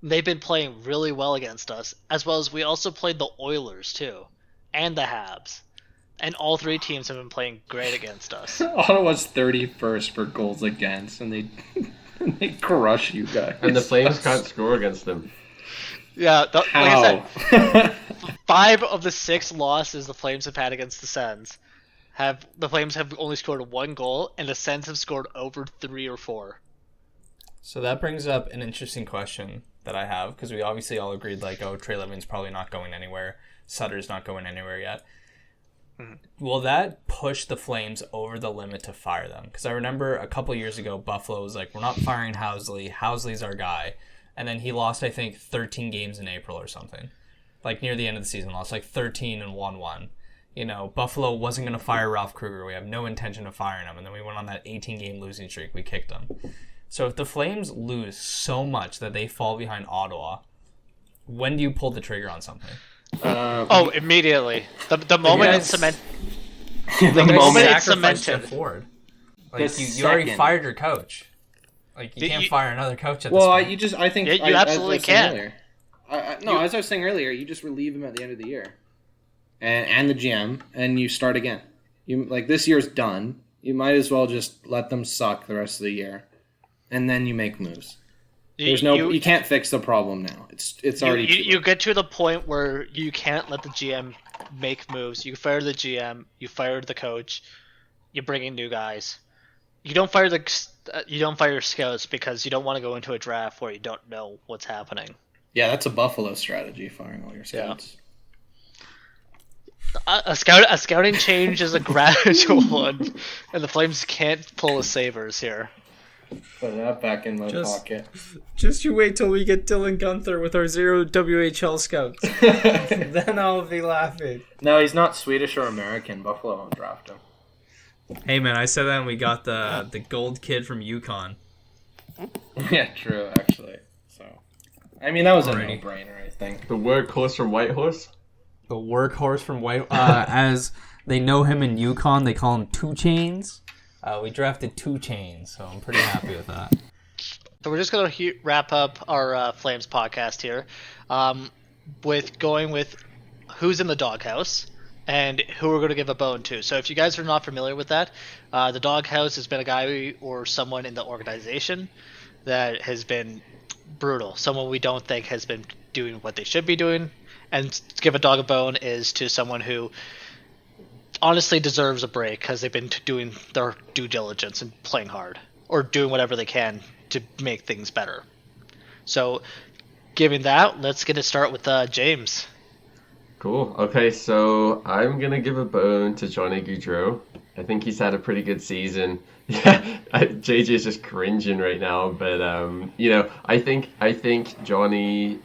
They've been playing really well against us, as well as we also played the Oilers too, and the Habs. And all three teams have been playing great against us. Ottawa's 31st for goals against, and they crush you guys. And the Flames can't score against them. Yeah, like How? I said, 5 of the 6 losses the Flames have had against the Sens the Flames have only scored 1 goal, and the Sens have scored over 3 or 4. So that brings up an interesting question that I have, because we obviously all agreed, like, oh, Trey Levin's probably not going anywhere. Sutter's not going anywhere yet. Mm-hmm. Will that push the Flames over the limit to fire them? Because I remember a couple years ago, Buffalo was like, we're not firing Housley. Housley's our guy. And then he lost, I think, 13 games in April or something. Like, near the end of the season, lost like 13 and 1-1. You know, Buffalo wasn't going to fire Ralph Kruger. We have no intention of firing him. And then we went on that 18-game losing streak. We kicked him. So if the Flames lose so much that they fall behind Ottawa, when do you pull the trigger on something? Immediately. The moment it's cemented. The moment it's cemented. Forward. Like you already fired your coach. Like you can't fire another coach at this point. I think you absolutely can. As I was saying earlier, you just relieve him at the end of the year, and the GM, and you start again. You this year's done. You might as well just let them suck the rest of the year, and then you make moves. You can't fix the problem now. It's already you get to the point where you can't let the GM make moves. You fire the GM, you fire the coach, you bring in new guys. You don't fire your scouts because you don't want to go into a draft where you don't know what's happening. Yeah, that's a Buffalo strategy, firing all your scouts. A scouting change is a gradual one, and the Flames can't pull a Sabres here. Put that back in my pocket. Just you wait till we get Dylan Gunther with our 0 WHL scouts. Then I'll be laughing. No, he's not Swedish or American. Buffalo won't draft him. Hey man, I said that and we got the gold kid from Yukon. Yeah, true, actually. So, I mean, that was a no-brainer, I think. The workhorse from Whitehorse? The workhorse from White. As they know him in Yukon, they call him Two Chains. We drafted 2 Chains, so I'm pretty happy with that. So we're just going to wrap up our Flames podcast here with going with who's in the Doghouse and who we're going to give a bone to. So if you guys are not familiar with that, the Doghouse has been a guy or someone in the organization that has been brutal. Someone we don't think has been doing what they should be doing. And to give a dog a bone is to someone who honestly deserves a break because they've been doing their due diligence and playing hard or doing whatever they can to make things better. So given that, let's get it start with James. Cool. Okay, so I'm going to give a bone to Johnny Gaudreau. I think he's had a pretty good season. Yeah, JJ is just cringing right now, but I think Johnny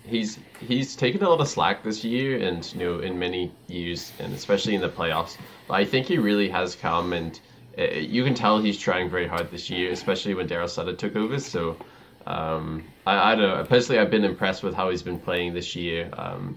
he's taken a lot of slack this year, and in many years, and especially in the playoffs. But I think he really has come, and you can tell he's trying very hard this year, especially when Daryl Sutter took over. So I don't know. Personally, I've been impressed with how he's been playing this year,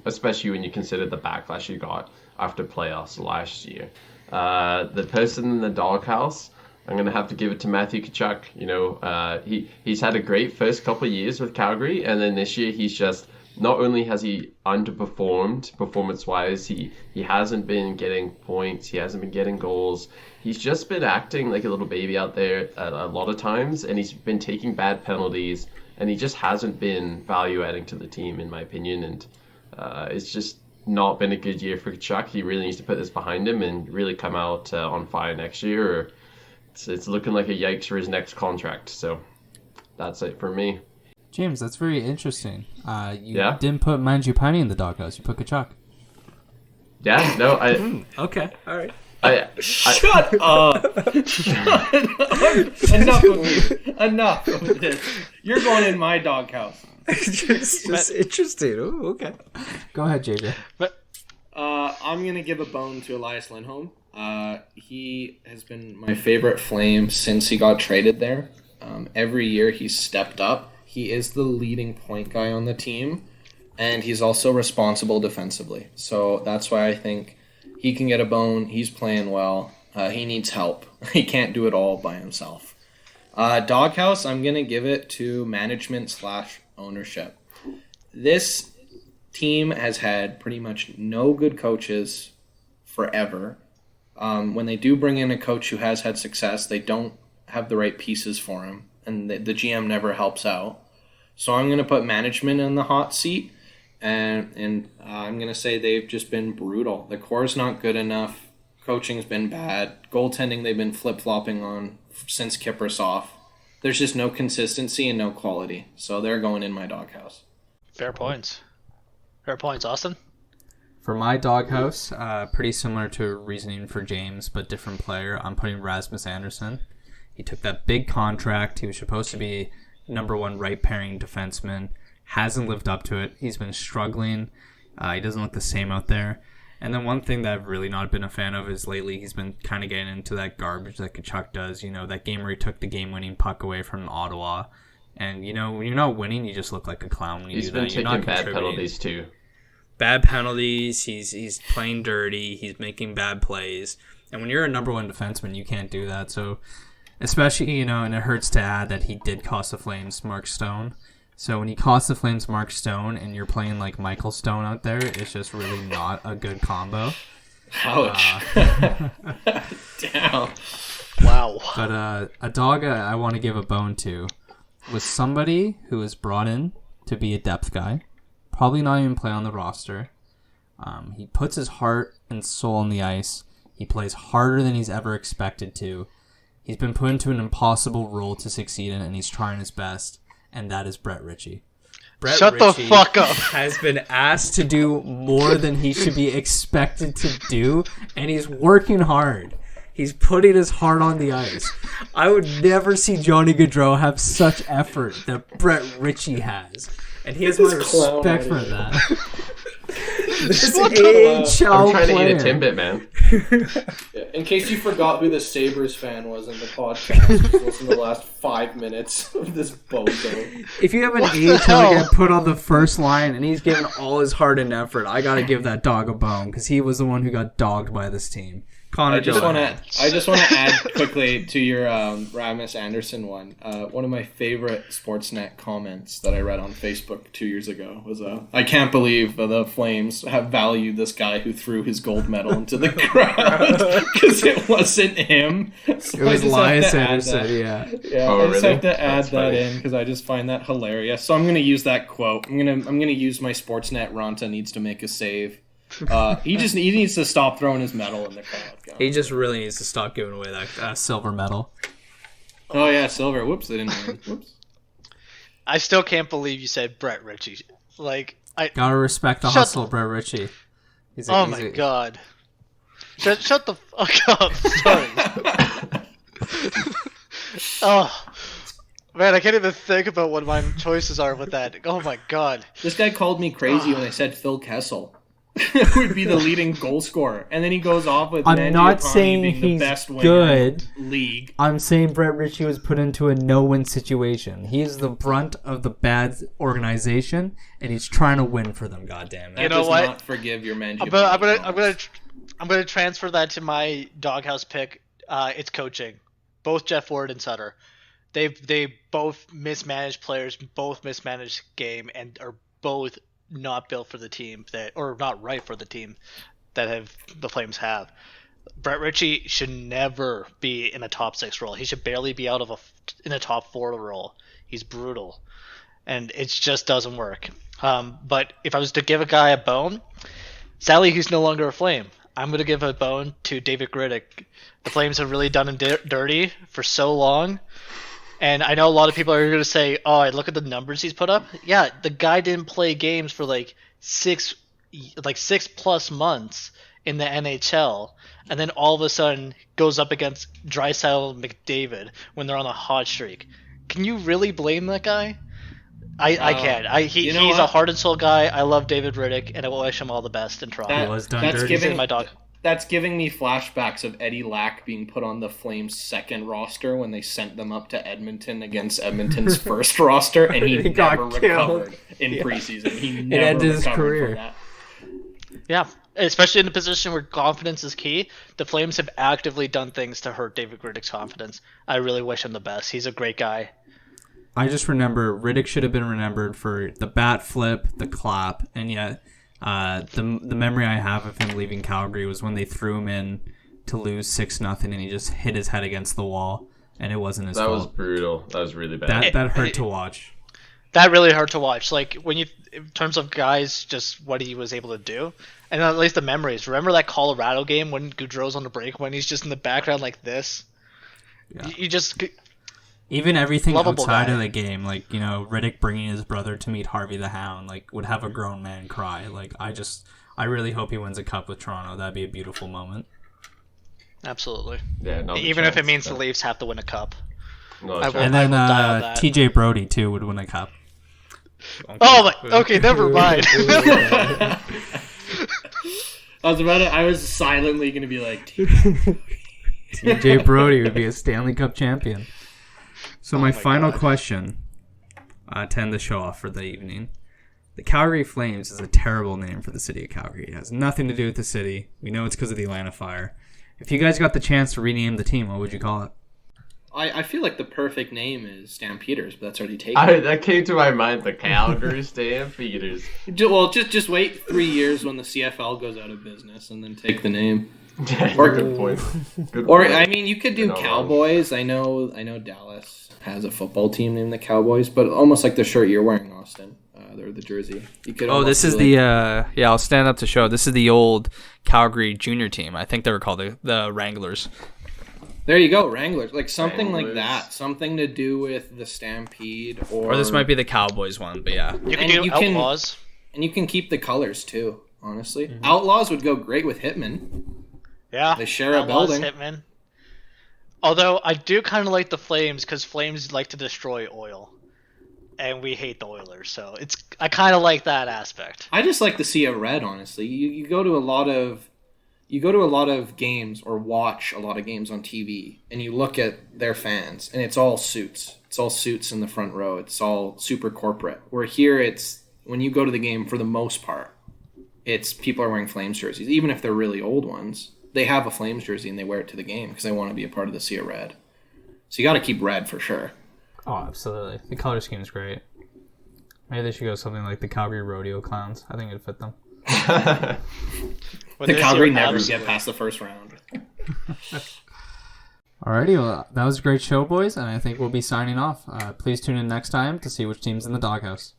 especially when you consider the backlash he got after playoffs last year. The person in the Doghouse, I'm going to have to give it to Matthew Tkachuk. He's had a great first couple of years with Calgary, and then this year he's just, not only has he underperformed performance-wise, he hasn't been getting points, he hasn't been getting goals. He's just been acting like a little baby out there a lot of times, and he's been taking bad penalties, and he just hasn't been value-adding to the team, in my opinion, and it's just not been a good year for Tkachuk. He really needs to put this behind him and really come out on fire next year, or it's looking like a yikes for his next contract. So that's it for me. James, that's very interesting. You didn't put Mangiapane in the Doghouse. You put Tkachuk. Yeah, no, I... Okay, all right. Shut up! Enough of you. Enough of this. You're going in my Doghouse. just interesting. Ooh, okay. Go ahead, JJ. I'm going to give a bone to Elias Lindholm. He has been my favorite Flame since he got traded there. Every year he's stepped up. He is the leading point guy on the team, and he's also responsible defensively. So that's why I think he can get a bone. He's playing well. He needs help. He can't do it all by himself. Doghouse, I'm going to give it to management/ownership. This team has had pretty much no good coaches forever. When they do bring in a coach who has had success, they don't have the right pieces for him, and the GM never helps out. So I'm going to put management in the hot seat, and I'm going to say they've just been brutal. The core's not good enough. Coaching's been bad. Goaltending they've been flip-flopping on since Kiprusoff. There's just no consistency and no quality. So they're going in my Doghouse. Fair points. Fair points, Austin. For my Doghouse, pretty similar to reasoning for James, but different player. I'm putting Rasmus Andersson. He took that big contract. He was supposed to be number 1 right pairing defenseman. Hasn't lived up to it. He's been struggling. He doesn't look the same out there. And then one thing that I've really not been a fan of is lately he's been kind of getting into that garbage that Tkachuk does. That game where he took the game-winning puck away from Ottawa. And, when you're not winning, you just look like a clown when you do that. He's been taking bad penalties, too. Bad penalties. He's playing dirty. He's making bad plays. And when you're a number 1 defenseman, you can't do that. So, especially, and it hurts to add that he did cost the Flames Mark Stone. So when he costs the Flames Mark Stone and you're playing like Michael Stone out there, it's just really not a good combo. Ouch. Damn. Wow. But a dog I want to give a bone to was somebody who was brought in to be a depth guy. Probably not even play on the roster. He puts his heart and soul on the ice. He plays harder than he's ever expected to. He's been put into an impossible role to succeed in, and he's trying his best. And that is Brett Ritchie. Brett Shut the Ritchie fuck up. has been asked to do more than he should be expected to do, and he's working hard. He's putting his heart on the ice. I would never see Johnny Gaudreau have such effort that Brett Ritchie has. And he has my respect for that. This AHL I'm trying player. to eat a Timbit, man. In case you forgot who the Sabres fan was in the podcast, just listen to the last 5 minutes of this bozo. If you have an the AHL hell? get put on the first line and he's given all his heart and effort, I gotta give that dog a bone because he was the one who got dogged by this team. Connor, I just go want ahead. to add quickly to your Ramus Anderson one. One of my favorite Sportsnet comments that I read on Facebook 2 years ago was, "I can't believe the Flames have valued this guy who threw his gold medal into the crowd because it wasn't him." So It was Elias Anderson. Anderson, yeah. Yeah, Oh, I just really? have to add That's that funny. in because I just find that hilarious. So I'm gonna use that quote. I'm gonna use my Sportsnet. Ranta needs to make a save. He needs to stop throwing his medal in the crowd. He just really needs to stop giving away that silver medal. Oh yeah, silver. Whoops, they didn't win. Whoops. I still can't believe you said Brett Ritchie. Like, Gotta respect the Shut hustle, Brett Ritchie. oh my god. Shut the fuck up. Sorry. Oh. Man, I can't even think about what my choices are with that. Oh my god. This guy called me crazy when I said Phil Kessel would be the leading goal scorer, and then he goes off with I'm Mangiapane not saying being the he's best winger good. in the league. I'm saying Brett Ritchie was put into a no-win situation. He is the brunt of the bad organization, and he's trying to win for them. Goddammit! You know does what? Not forgive your Mangiapane. I'm gonna transfer that to my Doghouse pick. It's coaching. Both Jeff Ward and Sutter. They both mismanaged players, both mismanaged game, and are both not built for the team or not right for the team that the Flames have. Brett Ritchie should never be in a top 6 role. He should barely be out of in a top 4 role. He's brutal, and it just doesn't work. But if I was to give a guy a bone, sadly he's no longer a Flame. I'm going to give a bone to David Riddick. The Flames have really done him dirty for so long. And I know a lot of people are going to say, "Oh, look at the numbers he's put up." Yeah, the guy didn't play games for like 6 plus months in the NHL, and then all of a sudden goes up against Draisaitl and McDavid when they're on a hot streak. Can you really blame that guy? I can't. He's a heart and soul guy. I love David Riddick, and I wish him all the best in Toronto. He was done dirty. He's my dog. That's giving me flashbacks of Eddie Lack being put on the Flames' second roster when they sent them up to Edmonton against Edmonton's first roster, and he got never killed. recovered in preseason. He It never ended his recovered career. from that. Yeah, especially in a position where confidence is key. The Flames have actively done things to hurt David Riddick's confidence. I really wish him the best. He's a great guy. I just remember Riddick should have been remembered for the bat flip, the clap, and yet the memory I have of him leaving Calgary was when they threw him in to lose 6-0 and he just hit his head against the wall, and it wasn't his That fault. was brutal. That was really bad. That hurt to watch. That really hurt to watch. Like when you, in terms of guys, just what he was able to do, and at least the memories. Remember that Colorado game when Gaudreau's on the break when he's just in the background like this? Yeah. You just Even everything Lovable outside guy. of the game, like, you know, Riddick bringing his brother to meet Harvey the Hound, like, would have a grown man cry. Like, I really hope he wins a cup with Toronto. That'd be a beautiful moment. absolutely. Yeah, not a Even if it chance, means but the Leafs have to win a cup. not a I chance. will- And then will die on that. TJ Brody, too, would win a cup. Oh my. Okay, never mind. I was silently going to be like, TJ Brody would be a Stanley Cup champion. So my my final God. question to end the show off for the evening. The Calgary Flames is a terrible name for the city of Calgary. It has nothing to do with the city. We know it's because of the Atlanta fire. If you guys got the chance to rename the team, what would you call it? I feel like the perfect name is Stampeders, but that's already taken. That came to my mind. The Calgary Stampeders. Well, just wait 3 years when the CFL goes out of business and then take the name. Yeah, Or- good point. Good Or point. I mean, you could do You're not wrong. Cowboys. I know Dallas has a football team named the Cowboys, but almost like the shirt you're wearing, Austin. They're the jersey. You could. Oh, almost this do is like- the yeah. I'll stand up to show. This is the old Calgary junior team. I think they were called the Wranglers. There you go, Wranglers. Like something like Wranglers. that. Something to do with the Stampede Or this might be the Cowboys one, but yeah. You can And do you can- Outlaws. And you can keep the colors too, honestly. Outlaws would go great with Hitman. Yeah. They share a Outlaws, building. Hitman. Although I do kind of like the Flames because Flames like to destroy oil, and we hate the Oilers, so I kind of like that aspect. I just like to see a red, honestly. You go to a lot of games or watch a lot of games on TV, and you look at their fans, and it's all suits. It's all suits in the front row. It's all super corporate. Where here, it's when you go to the game, for the most part, it's people are wearing Flames jerseys, even if they're really old ones. They have a Flames jersey and they wear it to the game because they want to be a part of the Sea of Red. So you got to keep red for sure. Oh, absolutely. The color scheme is great. Maybe they should go something like the Calgary Rodeo Clowns. I think it'd fit them. But The this Calgary year, never absolutely. get past the first round. Alrighty, well, that was a great show, boys, and I think we'll be signing off. Please tune in next time to see which team's in the Doghouse.